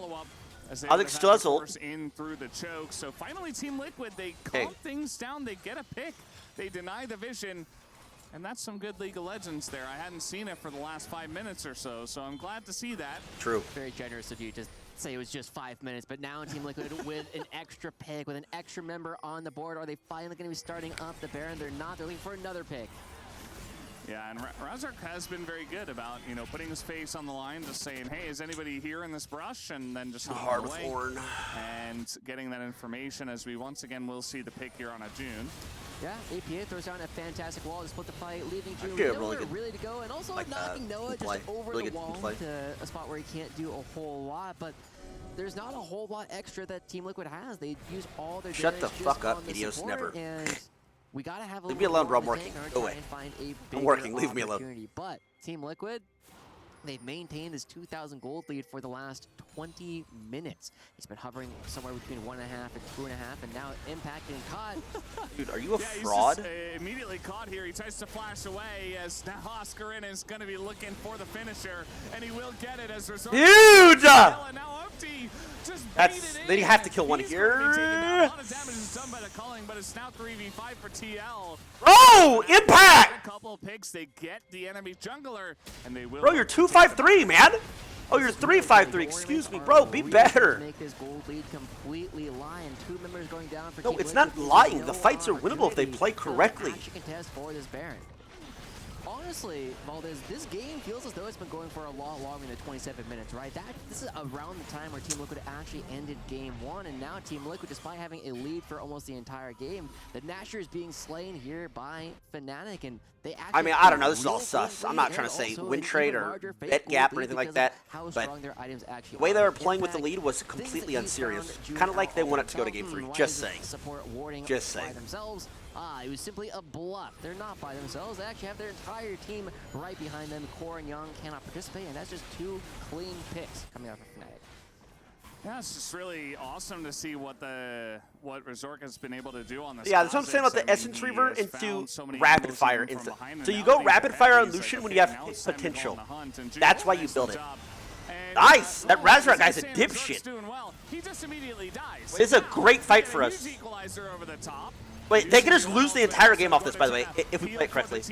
Speaker 1: Alex still has ult.
Speaker 2: In through the choke. So finally, Team Liquid, they calm things down. They get a pick. They deny the vision. And that's some good League of Legends there. I hadn't seen it for the last 5 minutes or so, so I'm glad to see that.
Speaker 1: True.
Speaker 3: Very generous of you to say it was just 5 minutes, but now Team Liquid with an extra pick, with an extra member on the board. Are they finally going to be starting up the Baron? They're not. They're looking for another pick.
Speaker 2: Yeah, and Razark has been very good about, you know, putting his face on the line, just saying, hey, is anybody here in this brush? And then just
Speaker 1: Heart of Horn.
Speaker 2: And getting that information as we once again will see the pick here on a June.
Speaker 3: Yeah, APA throws down a fantastic wall to split the fight, leaving June really to go, and also like knocking Noah just over the wall to a spot where he can't do a whole lot, but there's not a whole lot extra that Team Liquid has. They use all their
Speaker 1: Shut the fuck up, Medios, never.
Speaker 3: And we gotta have a
Speaker 1: leave me alone, bro. I'm working. Go away. I'm working. Leave me alone.
Speaker 3: But Team Liquid, they've maintained this 2,000 gold lead for the last 20 minutes. It's been hovering somewhere between 1.5 and 2.5, and now Impact getting caught.
Speaker 1: Dude, are you a fraud?
Speaker 2: He's just, immediately caught here. He tries to flash away as now Oscarin is going to be looking for the finisher, and he will get it as Resort.
Speaker 1: Huge!
Speaker 2: That's
Speaker 1: they have to kill one here.
Speaker 2: A lot of damage is done by the culling, but it's now 3v5 for TL.
Speaker 1: Oh, Impact!
Speaker 2: A couple of picks, they get the enemy jungler, and they will.
Speaker 1: Bro, you're 2-5-3, man. Oh, you're 3-5-3. Excuse me, bro. Be better.
Speaker 3: Make this gold lead completely lie, and 2 members going down for
Speaker 1: no, it's not lying. The fights are winnable if they play correctly.
Speaker 3: Contest for this Baron. Honestly, Valdez, this game feels as though it's been going for a lot longer than 27 minutes, right? This is around the time where Team Liquid actually ended Game 1, and now Team Liquid, despite having a lead for almost the entire game, the Nashor is being slain here by Fnatic, and they actually...
Speaker 1: I mean, I don't know. This is all sus. I'm not trying to say win trade or bet gap or anything like that, but the way they were playing with the lead was completely unserious. Kind of like they wanted to go to Game 3. Just saying. Just saying.
Speaker 3: It was simply a bluff. They're not by themselves. They actually have their entire team right behind them. Core and Young cannot participate, and that's just 2 clean picks coming out from Fnatic.
Speaker 2: Yeah, it's just really awesome to see what Resort has been able to do on this.
Speaker 1: Yeah, that's what I'm saying about the Essence Reaver into Rapid Fire instant. So you go Rapid Fire on Lucian when you have potential. That's why you build it. Nice! That Razork guy's a dipshit.
Speaker 2: He just immediately dies.
Speaker 1: This is a great fight for us. Wait, they can just lose the entire game off this, by the way, if we play it correctly.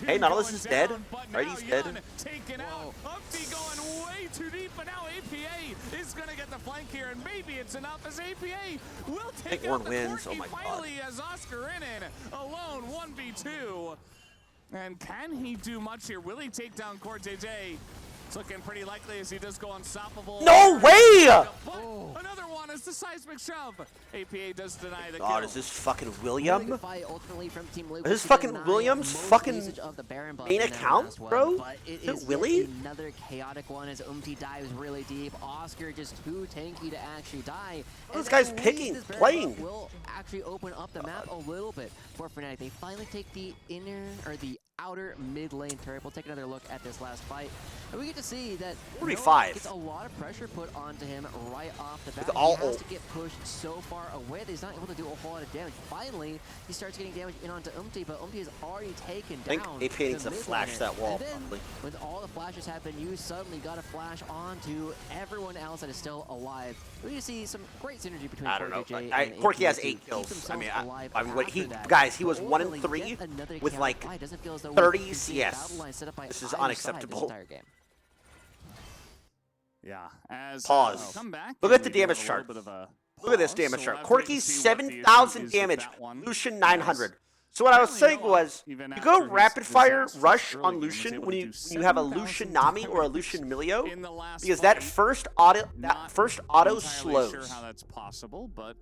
Speaker 1: Hey, Nautilus is dead. Right, he's dead.
Speaker 2: Taken out. Upti going way too deep, but now APA is going to get the flank here, and maybe it's enough as APA will take out the
Speaker 1: wins. Oh my
Speaker 2: finally as Oscarinin alone 1v2. And can he do much here? Will he take down Core JJ? It's looking pretty likely as he does go unstoppable.
Speaker 1: No way!
Speaker 2: Another one is the seismic shove. APA does deny the
Speaker 1: God,
Speaker 2: kill.
Speaker 1: is this fucking William? Is this fucking William's fucking main account, bro? Is it Willie?
Speaker 3: Another chaotic one as dives really deep. Oscar just too tanky to actually die.
Speaker 1: This guy's playing.
Speaker 3: Will actually open up the map a little bit for Fnatic. They finally take the outer mid lane turret. We'll take another look at this last fight, and we get to see that
Speaker 1: 45
Speaker 3: gets a lot of pressure put onto him right off the bat.
Speaker 1: With all
Speaker 3: he has
Speaker 1: ult.
Speaker 3: to get pushed so far away that he's not able to do a whole lot of damage. Finally, he starts getting damage in onto Umti, but Umti is already taken down.
Speaker 1: I think AP needs to flash that wall,
Speaker 3: and then,
Speaker 1: probably.
Speaker 3: when all the flashes happen, you suddenly got to flash onto everyone else that is still alive. We see some great synergy between
Speaker 1: I don't know.
Speaker 3: Corky and
Speaker 1: Corky has
Speaker 3: AP
Speaker 1: 8
Speaker 3: to
Speaker 1: kills.
Speaker 3: keep
Speaker 1: I mean,
Speaker 3: themselves
Speaker 1: I mean,
Speaker 3: alive
Speaker 1: he
Speaker 3: after that.
Speaker 1: guys, he was
Speaker 3: But
Speaker 1: 1 and
Speaker 3: ultimately,
Speaker 1: 3
Speaker 3: yet another
Speaker 1: with
Speaker 3: counter
Speaker 1: like
Speaker 3: fight. Doesn't feel as though
Speaker 1: 30
Speaker 3: we've seen a battle
Speaker 1: CS.
Speaker 3: line set up by
Speaker 1: This is
Speaker 3: either side this
Speaker 1: unacceptable.
Speaker 3: entire game.
Speaker 2: Yeah. As
Speaker 1: Pause.
Speaker 2: come back,
Speaker 1: Look
Speaker 2: and
Speaker 1: at the
Speaker 2: we do
Speaker 1: damage
Speaker 2: have a
Speaker 1: chart.
Speaker 2: little bit of a
Speaker 1: Look at this
Speaker 2: pause,
Speaker 1: damage
Speaker 2: so
Speaker 1: chart.
Speaker 2: we'll have to
Speaker 1: Corky's
Speaker 2: see what the issue
Speaker 1: 7,000
Speaker 2: is with
Speaker 1: damage.
Speaker 2: that one.
Speaker 1: Lucian
Speaker 2: As
Speaker 1: 900. So what I was saying
Speaker 2: apparently
Speaker 1: was,
Speaker 2: even
Speaker 1: you
Speaker 2: after
Speaker 1: go
Speaker 2: his
Speaker 1: rapid fire
Speaker 2: disastrous
Speaker 1: rush
Speaker 2: early
Speaker 1: on
Speaker 2: game, was
Speaker 1: Lucian
Speaker 2: able
Speaker 1: when
Speaker 2: to
Speaker 1: you
Speaker 2: do
Speaker 1: have a
Speaker 2: 7,000
Speaker 1: Lucian Nami or a
Speaker 2: damage
Speaker 1: Lucian Milio,
Speaker 2: in the last
Speaker 1: because
Speaker 2: fight.
Speaker 1: that first auto
Speaker 2: Not
Speaker 1: auto
Speaker 2: entirely
Speaker 1: slows.
Speaker 2: Sure how that's possible, but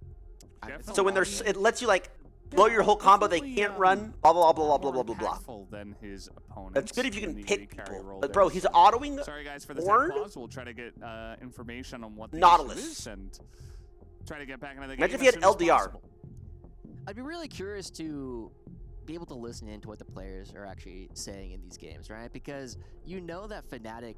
Speaker 1: So when there's, it lets you like blow your whole combo. They can't run. Blah blah blah blah blah blah blah blah.
Speaker 2: Than his opponents.
Speaker 1: That's good if you
Speaker 2: in
Speaker 1: can
Speaker 2: the
Speaker 1: hit
Speaker 2: carry
Speaker 1: people.
Speaker 2: role
Speaker 1: But
Speaker 2: there.
Speaker 1: bro, he's autoing
Speaker 2: Sorry guys for the
Speaker 1: Horn?
Speaker 2: pause. We'll try to get information on what the
Speaker 1: Nautilus.
Speaker 2: issue is and try to get back into the game.
Speaker 1: Imagine if he had
Speaker 2: as soon as
Speaker 1: LDR.
Speaker 2: possible.
Speaker 3: I'd be really curious to be able to listen into what the players are actually saying in these games, right? Because you know that Fnatic,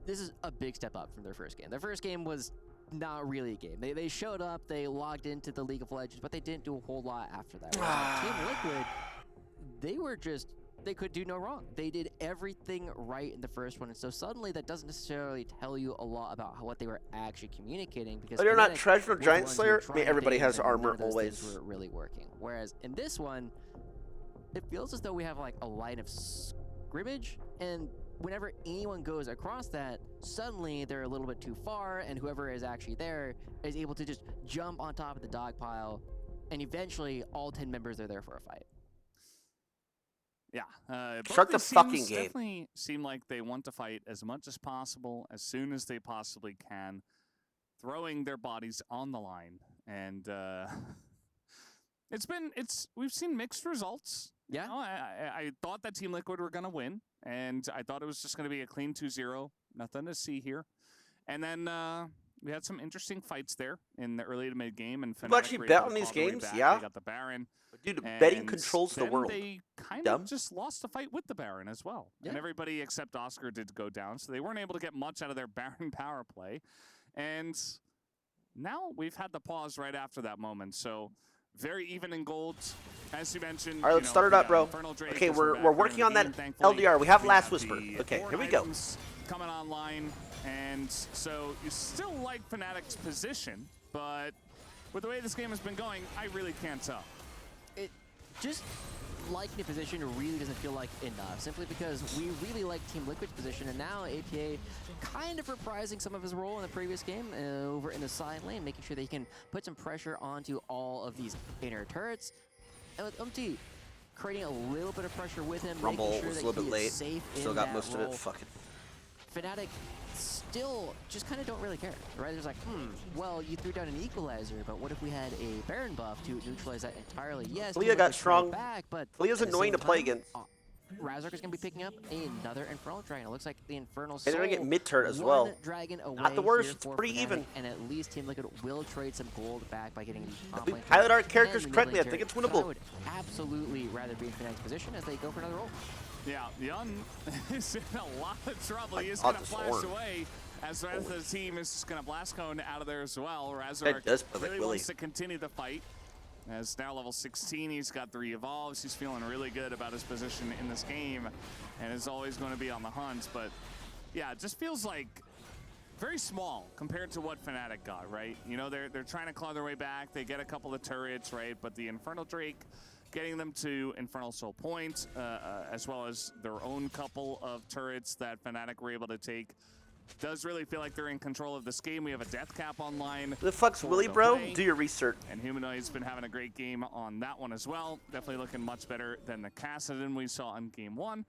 Speaker 3: this is a big step up from their first game. Their first game was not really a game. They showed up, they logged into the League of Legends, but they didn't do a whole lot after that. Whereas Team Liquid, they could do no wrong. They did everything right in the first one, and so suddenly that doesn't necessarily tell you a lot about what they were actually communicating. Because
Speaker 1: But you're not
Speaker 3: Fnatic
Speaker 1: Treasure or
Speaker 3: were the
Speaker 1: Giant
Speaker 3: ones who
Speaker 1: Slayer. I
Speaker 3: tried
Speaker 1: mean, everybody
Speaker 3: things
Speaker 1: has
Speaker 3: and none
Speaker 1: armor
Speaker 3: of those
Speaker 1: always.
Speaker 3: things were really working. Whereas in this one, it feels as though we have like a line of scrimmage, and whenever anyone goes across that, suddenly they're a little bit too far, and whoever is actually there is able to just jump on top of the dog pile, and eventually all 10 members are there for a fight.
Speaker 2: Yeah. Both
Speaker 1: Start the
Speaker 2: these
Speaker 1: fucking
Speaker 2: teams
Speaker 1: game.
Speaker 2: Definitely seem like they want to fight as much as possible, as soon as they possibly can, throwing their bodies on the line. And we've seen mixed results.
Speaker 3: Yeah.
Speaker 2: You know, I thought that Team Liquid were going to win, and I thought it was just going to be a clean 2-0. Nothing to see here. And then we had some interesting fights there in the early to mid game. And
Speaker 1: People actually
Speaker 2: Fnatic were
Speaker 1: bet
Speaker 2: able
Speaker 1: on
Speaker 2: to
Speaker 1: these
Speaker 2: claw their way
Speaker 1: games?
Speaker 2: back.
Speaker 1: Yeah.
Speaker 2: They got the Baron.
Speaker 1: Dude, betting
Speaker 2: And
Speaker 1: controls the
Speaker 2: then
Speaker 1: world.
Speaker 2: they kind
Speaker 1: Dumb.
Speaker 2: of just lost the fight with the Baron as well.
Speaker 3: Yeah.
Speaker 2: And everybody except Oscar did go down, so they weren't able to get much out of their Baron power play. And now we've had the pause right after that moment, so very even in gold. As you mentioned,
Speaker 1: All right, let's start it up, bro. Okay, we're working on that LDR. We have Last Whisper. Okay, here we go.
Speaker 2: Coming online, and so you still like Fnatic's position, but with the way this game has been going, I really can't tell.
Speaker 3: It just liking the position really doesn't feel like enough, simply because we really like Team Liquid's position, and now APA kind of reprising some of his role in the previous game over in the side lane, making sure they can put some pressure onto all of these inner turrets. And with Umti creating a little bit of pressure with him,
Speaker 1: Rumble
Speaker 3: making sure
Speaker 1: was a
Speaker 3: that
Speaker 1: little bit
Speaker 3: he
Speaker 1: late.
Speaker 3: is safe
Speaker 1: Still
Speaker 3: in
Speaker 1: got
Speaker 3: that
Speaker 1: most
Speaker 3: role.
Speaker 1: of it. Fuck it.
Speaker 3: Fnatic still just kind of don't really care, right? There's like, well, you threw down an equalizer, but what if we had a Baron buff to neutralize that entirely? Yes,
Speaker 1: Leah got
Speaker 3: Liquid
Speaker 1: strong.
Speaker 3: back, but
Speaker 1: Leah's
Speaker 3: at the
Speaker 1: annoying
Speaker 3: same
Speaker 1: to play
Speaker 3: time,
Speaker 1: against.
Speaker 3: Razork is going to be picking up another Infernal Dragon. It looks like the Infernal
Speaker 1: And they're
Speaker 3: Soul,
Speaker 1: gonna get mid-turret as
Speaker 3: one
Speaker 1: well.
Speaker 3: Dragon away
Speaker 1: Not the worst,
Speaker 3: here
Speaker 1: it's
Speaker 3: for
Speaker 1: pretty
Speaker 3: Fnatic,
Speaker 1: even.
Speaker 3: And at least Team Liquid will trade some gold back by getting the top
Speaker 1: we
Speaker 3: lane
Speaker 1: pilot our
Speaker 3: turret
Speaker 1: characters
Speaker 3: and the
Speaker 1: correctly,
Speaker 3: mid
Speaker 1: I
Speaker 3: lane
Speaker 1: think it's
Speaker 3: turret. So I
Speaker 1: winnable.
Speaker 3: would absolutely rather be in Fnatic's position as they go for another roll.
Speaker 2: Yeah, Yun is in a lot of trouble.
Speaker 1: I
Speaker 2: He is
Speaker 1: thought
Speaker 2: going to
Speaker 1: this
Speaker 2: flash
Speaker 1: horn.
Speaker 2: away as the rest of the team is just going to blast cone out of there as well.
Speaker 1: That
Speaker 2: Razork
Speaker 1: does play like
Speaker 2: really
Speaker 1: Willy.
Speaker 2: wants to continue the fight. As now level 16, he's got 3 evolves. He's feeling really good about his position in this game and is always going to be on the hunt. But yeah, it just feels like very small compared to what Fnatic got, right? You know, they're trying to claw their way back. They get a couple of turrets, right? But the Infernal Drake, getting them to Infernal Soul Point, as well as their own couple of turrets that Fnatic were able to take, does really feel like they're in control of this game. We have a death cap online.
Speaker 1: Who the fuck's
Speaker 2: for
Speaker 1: Willy,
Speaker 2: the
Speaker 1: bro?
Speaker 2: play.
Speaker 1: Do your research.
Speaker 2: And Humanoid's been having a great game on that one as well. Definitely looking much better than the Kassadin we saw in game 1.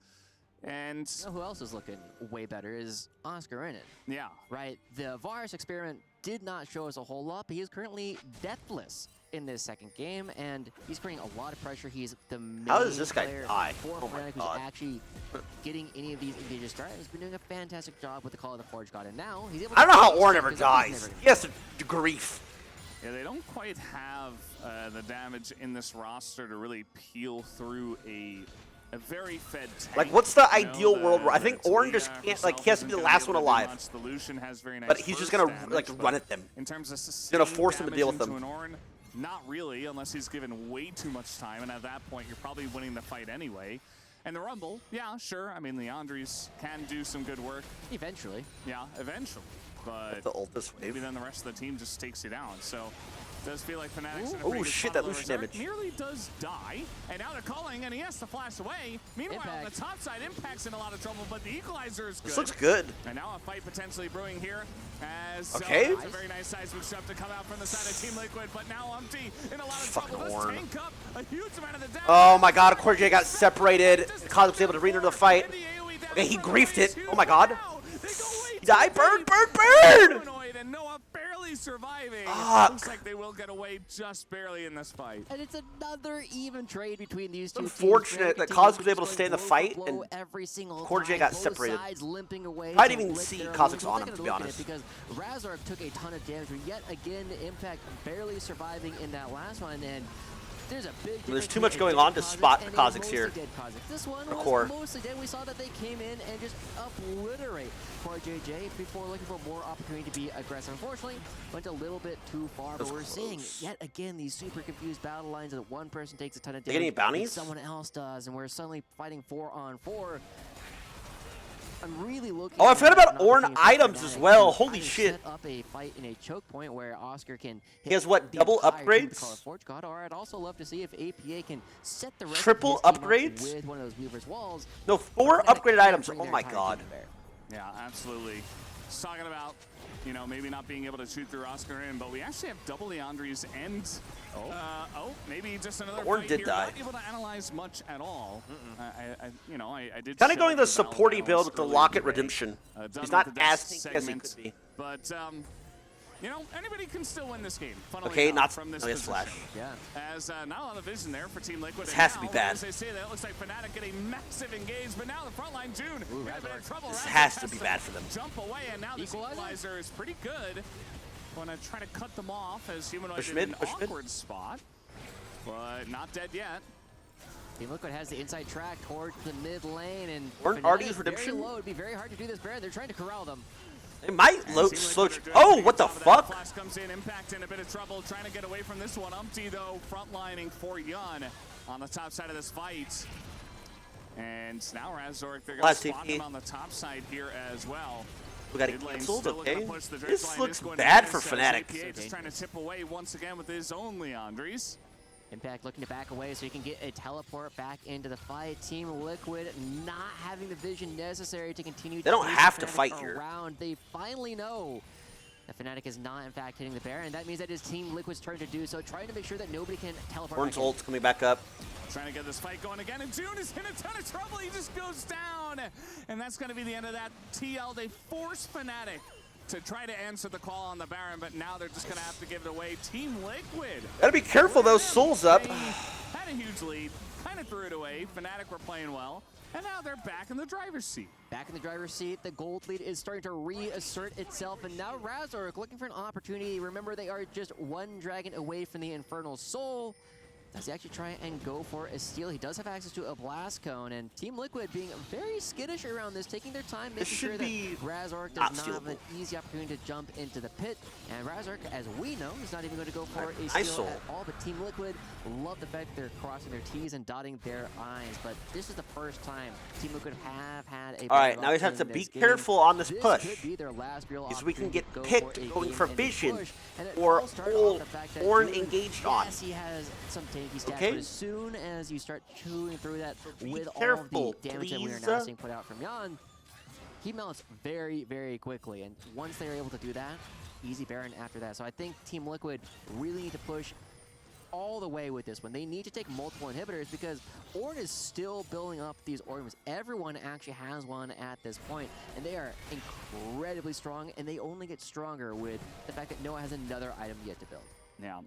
Speaker 2: And
Speaker 3: You know who else is looking way better is Oscar Renan.
Speaker 2: yeah,
Speaker 3: Right, the Varus experiment did not show us a whole lot, but he is currently deathless in this second game, and he's creating a lot of pressure. He's the main
Speaker 1: How does this guy
Speaker 3: player
Speaker 1: die?
Speaker 3: for
Speaker 1: Oh my
Speaker 3: Fnatic
Speaker 1: God.
Speaker 3: who's actually getting any of these engages started. He's been doing a fantastic job with the Call of the Forge God, and now he's able to
Speaker 1: I don't know how
Speaker 3: finish
Speaker 1: Ornn
Speaker 3: it
Speaker 1: ever
Speaker 3: because Ornn's
Speaker 1: dies.
Speaker 3: never
Speaker 1: He has to grief.
Speaker 2: yeah, they don't quite have the damage in this roster to really peel through a a very fed tank.
Speaker 1: Like, what's the ideal world where I think Ornn just can't, like, he has to be the last one alive.
Speaker 2: The Lucian has very nice
Speaker 1: But he's just gonna,
Speaker 2: damage,
Speaker 1: like, run at them.
Speaker 2: In terms of
Speaker 1: He's gonna force them to deal with
Speaker 2: into
Speaker 1: them.
Speaker 2: an Ornn, not really, unless he's given way too much time, and at that point, you're probably winning the fight anyway. And the Rumble, yeah, sure. I mean, Leandries can do some good work.
Speaker 3: Eventually.
Speaker 2: Yeah, eventually. But
Speaker 1: The ultis
Speaker 2: maybe
Speaker 1: wave.
Speaker 2: then the rest of the team just takes you down. So it does feel like Fnatic's in a
Speaker 1: Ooh,
Speaker 2: pretty good
Speaker 1: shit,
Speaker 2: spot.
Speaker 1: that
Speaker 2: Although
Speaker 1: Lucian
Speaker 2: Berserk
Speaker 1: damage.
Speaker 2: nearly does die. And now they're calling, and he has to flash away. Meanwhile, on the top side, Impact's in a lot of trouble, but the equalizer is good.
Speaker 1: This looks good.
Speaker 2: And now a fight potentially brewing here as
Speaker 1: Okay.
Speaker 2: it's a very nice seismic shove to come out from the side of Team Liquid, but now Umpty in a lot of
Speaker 1: Fucking
Speaker 2: trouble.
Speaker 1: Ornn.
Speaker 2: This tank up a huge amount of the damage.
Speaker 1: Oh my god, CoreJ got separated. Cosmic was able to re-enter the fight. Okay, he griefed it. Oh my god. He died. Burn, burn, burn!
Speaker 2: And Noah barely surviving.
Speaker 1: Fuck.
Speaker 2: Looks like they will get away just barely in this fight.
Speaker 3: And it's another even trade between these two
Speaker 1: Unfortunate
Speaker 3: teams.
Speaker 1: that Cosmic was able to stay in the fight and
Speaker 3: every single
Speaker 1: CoreJ got separated.
Speaker 3: Limping away.
Speaker 1: I didn't even see Cosmic's on him, to be honest.
Speaker 3: Because Razork took a ton of damage, but yet again, Impact barely surviving in that last one. And there's a big
Speaker 1: There's too much going on to spot Kha'Zix here.
Speaker 3: This one
Speaker 1: Or
Speaker 3: was
Speaker 1: Core.
Speaker 3: mostly dead. We saw that they came in and just obliterate Core JJ before looking for more opportunity to be aggressive. Unfortunately, went a little bit too far, but we're seeing yet again these super confused battle lines that one person takes a ton of damage,
Speaker 1: any bounties?
Speaker 3: someone else does, and we're suddenly fighting 4-on-4. I'm really looking.
Speaker 1: Oh, I forgot about
Speaker 3: an
Speaker 1: Ornn
Speaker 3: opportunity for
Speaker 1: items
Speaker 3: Fnatic
Speaker 1: as well.
Speaker 3: to
Speaker 1: Holy
Speaker 3: either
Speaker 1: shit.
Speaker 3: Set up a fight in a choke point where Oscar can hit
Speaker 1: He has what,
Speaker 3: the
Speaker 1: double
Speaker 3: entire team to
Speaker 1: upgrades?
Speaker 3: call a Forge God, or I'd also love to see if APA can set the rest
Speaker 1: Triple
Speaker 3: of his team up
Speaker 1: upgrades?
Speaker 3: with one of those Weaver's walls.
Speaker 1: No, 4
Speaker 3: Fnatic
Speaker 1: upgraded
Speaker 3: can't
Speaker 1: items.
Speaker 3: bring
Speaker 1: Oh
Speaker 3: their
Speaker 1: my
Speaker 3: entire
Speaker 1: god.
Speaker 3: team to bear.
Speaker 2: Yeah, absolutely. Just talking about, you know, maybe not being able to shoot through Oscar in, but we actually have double Leandries and, maybe just another
Speaker 1: Ornn
Speaker 2: fight
Speaker 1: did
Speaker 2: here.
Speaker 1: die.
Speaker 2: Not able to analyze much at all. I did.
Speaker 1: Kind of
Speaker 2: show
Speaker 1: going the
Speaker 2: the battle
Speaker 1: supporty build
Speaker 2: balance
Speaker 1: with the
Speaker 2: earlier
Speaker 1: Locket
Speaker 2: today.
Speaker 1: Redemption.
Speaker 2: Done
Speaker 1: He's
Speaker 2: with
Speaker 1: not
Speaker 2: the
Speaker 1: as
Speaker 2: death
Speaker 1: tanky as he
Speaker 2: segment,
Speaker 1: could be.
Speaker 2: But, you know, anybody can still win this game. Funnily
Speaker 1: Okay,
Speaker 2: enough,
Speaker 1: not
Speaker 2: from this
Speaker 1: no, he has
Speaker 2: position.
Speaker 1: Flash.
Speaker 3: Yeah.
Speaker 2: As not a lot of vision there for Team Liquid.
Speaker 1: This
Speaker 2: and
Speaker 1: has to be
Speaker 2: now,
Speaker 1: bad.
Speaker 2: As they say that, it looks like Fnatic get a massive engage, but now the front line, June, in a bit of trouble.
Speaker 1: This
Speaker 2: Razork
Speaker 1: has to be bad for them.
Speaker 2: Jump away, and now this equalizer is pretty good. Gonna try to cut them off as Humanoid
Speaker 1: Push
Speaker 2: in
Speaker 1: mid,
Speaker 2: an
Speaker 1: push mid.
Speaker 2: awkward spot, but not dead yet.
Speaker 3: Team Liquid has the inside track towards the mid lane, and
Speaker 1: Ornn
Speaker 3: Fnatic
Speaker 1: already
Speaker 3: is
Speaker 1: use redemption?
Speaker 3: very low. It'd be very hard to do this, Baron. They're trying to corral them.
Speaker 1: It might
Speaker 2: And
Speaker 1: load
Speaker 2: Team
Speaker 1: slow.
Speaker 2: Liquid are doing
Speaker 1: Oh,
Speaker 2: pretty
Speaker 1: what
Speaker 2: good
Speaker 1: the
Speaker 2: job of that.
Speaker 1: fuck?
Speaker 2: Flash comes in, Impact in a bit of trouble, trying to get away from this one. Umpty, though, frontlining for Yun on the top side of this fight. And now Razork, they're going to
Speaker 1: Last
Speaker 2: spot
Speaker 1: TP.
Speaker 2: him on the top side here as well.
Speaker 1: We got it
Speaker 2: Mid lane
Speaker 1: canceled,
Speaker 2: still looking
Speaker 1: okay?
Speaker 2: to push the drift
Speaker 1: This
Speaker 2: line.
Speaker 1: looks
Speaker 2: going
Speaker 1: bad
Speaker 2: to
Speaker 1: for
Speaker 2: miss as
Speaker 1: Fnatic.
Speaker 2: APA just trying to tip away once again with his own Leandries.
Speaker 3: Impact looking to back away so he can get a teleport back into the fight. Team Liquid not having the vision necessary to continue.
Speaker 1: They don't
Speaker 3: chase
Speaker 1: have to
Speaker 3: Fnatic
Speaker 1: fight here.
Speaker 3: around. They finally know that Fnatic is not, in fact, hitting the Baron. That means that it's Team Liquid's turn to do so, trying to make sure that nobody can teleport.
Speaker 1: Ornn's ult's coming back up.
Speaker 2: Trying to get this fight going again, and June is in a ton of trouble. He just goes down, and that's going to be the end of that TL. They force Fnatic to try to answer the call on the Baron, but now they're just going to have to give it away. Team Liquid.
Speaker 1: Gotta be careful, those souls up.
Speaker 2: They had a huge lead, kind of threw it away. Fnatic were playing well, and now they're back in the driver's seat.
Speaker 3: Back in the driver's seat, the gold lead is starting to reassert itself, and now Razork looking for an opportunity. Remember, they are just one dragon away from the Infernal Soul. Does he actually try and go for a steal? He does have access to a blast cone, and Team Liquid being very skittish around this, taking their time, making sure that Razork does not have an easy opportunity to jump into the pit. And Razork, as we know, is not even going to go for a steal at all. But Team Liquid love the fact they're crossing their T's and dotting their I's. But this is the first time Team Liquid have had a.
Speaker 1: All right, now we have to be careful on this push.
Speaker 3: This could be their last real
Speaker 1: because we can get
Speaker 3: opportunity to
Speaker 1: picked
Speaker 3: go
Speaker 1: going
Speaker 3: for
Speaker 1: for
Speaker 3: a
Speaker 1: vision
Speaker 3: push, and it
Speaker 1: or
Speaker 3: all started off the fact that
Speaker 1: Ornn
Speaker 3: June,
Speaker 1: engaged on.
Speaker 3: yes, he has some tanky stats,
Speaker 1: Okay.
Speaker 3: but as soon as you start chewing through that with
Speaker 1: careful,
Speaker 3: all of the damage that we are
Speaker 1: please.
Speaker 3: now seeing put out from Jan, he melts very, very quickly. And once they're able to do that, easy Baron after that. So I think Team Liquid really need to push all the way with this one. They need to take multiple inhibitors because Ornn is still building up these organs. Everyone actually has one at this point, and they are incredibly strong, and they only get stronger with the fact that Noah has another item yet to build.
Speaker 2: Yeah.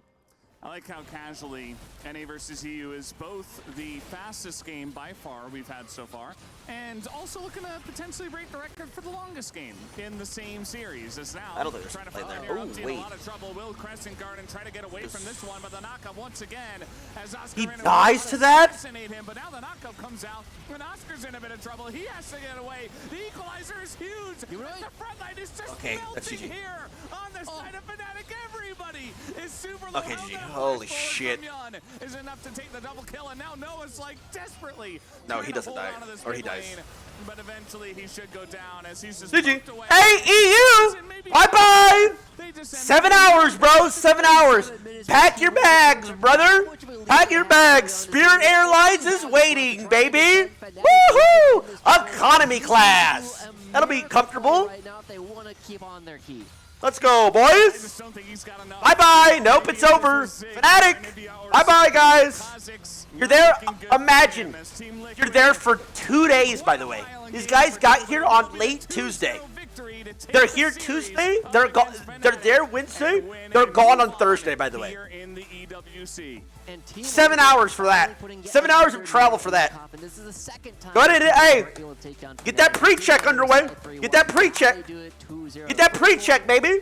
Speaker 2: I like how casually NA versus EU is both the fastest game by far we've had so far, and also looking to potentially break the record for the longest game in the same series. As now,
Speaker 1: I don't think there's
Speaker 2: trying to
Speaker 1: play
Speaker 2: find
Speaker 1: there.
Speaker 2: your
Speaker 1: Oh,
Speaker 2: up
Speaker 1: wait.
Speaker 2: in a lot of trouble. Will Crescent Guard and try to get away from this one, but the knockup once again as Oscar
Speaker 1: He dies to that?
Speaker 2: assassinate him, but now the knockup comes out when Oscar's in a bit of trouble. He has to get away. The equalizer is huge.
Speaker 3: You're right.
Speaker 2: The front line is just
Speaker 1: Okay, that's
Speaker 2: melting
Speaker 1: GG.
Speaker 2: here on the side of Fnatic. Everybody is super low.
Speaker 1: Okay,
Speaker 2: How
Speaker 1: GG.
Speaker 2: that
Speaker 1: Holy
Speaker 2: flash forward
Speaker 1: shit.
Speaker 2: from Yun is enough to take the double kill, and now Noah's like desperately
Speaker 1: No,
Speaker 2: trying
Speaker 1: he
Speaker 2: to
Speaker 1: doesn't
Speaker 2: hold
Speaker 1: die.
Speaker 2: onto this
Speaker 1: Or he
Speaker 2: mid
Speaker 1: dies.
Speaker 2: lane, but eventually he should go down as he's just
Speaker 1: GG.
Speaker 2: poked away.
Speaker 1: Hey, EU! Bye-bye!
Speaker 2: They just end
Speaker 1: 7
Speaker 2: up-
Speaker 1: hours, bro. 7 hours. Pack your bags, brother. Pack your bags. Spirit Airlines is waiting, baby. Woohoo! Economy class. That'll be comfortable.
Speaker 3: Right now, if they want to keep on their key.
Speaker 1: Let's go,
Speaker 2: I
Speaker 1: boys.
Speaker 2: just don't think he's got enough.
Speaker 1: Bye-bye. Nope, it's over. Fnatic. Bye-bye, guys. You're there. Imagine. You're there for 2 days, by the way. These guys got here on late Tuesday. They're here Tuesday. They're there Wednesday. They're gone on Thursday, by the way.
Speaker 2: Here in the EWC.
Speaker 3: And Team
Speaker 1: 7 hours for that. 7 hours of travel for that.
Speaker 3: And this is the second time
Speaker 1: Go ahead, hey,
Speaker 3: they're able to take down
Speaker 1: get that
Speaker 3: Fnatic.
Speaker 1: pre-check underway. Get that pre-check.
Speaker 3: They do it 2-0.
Speaker 1: Get that pre-check, baby.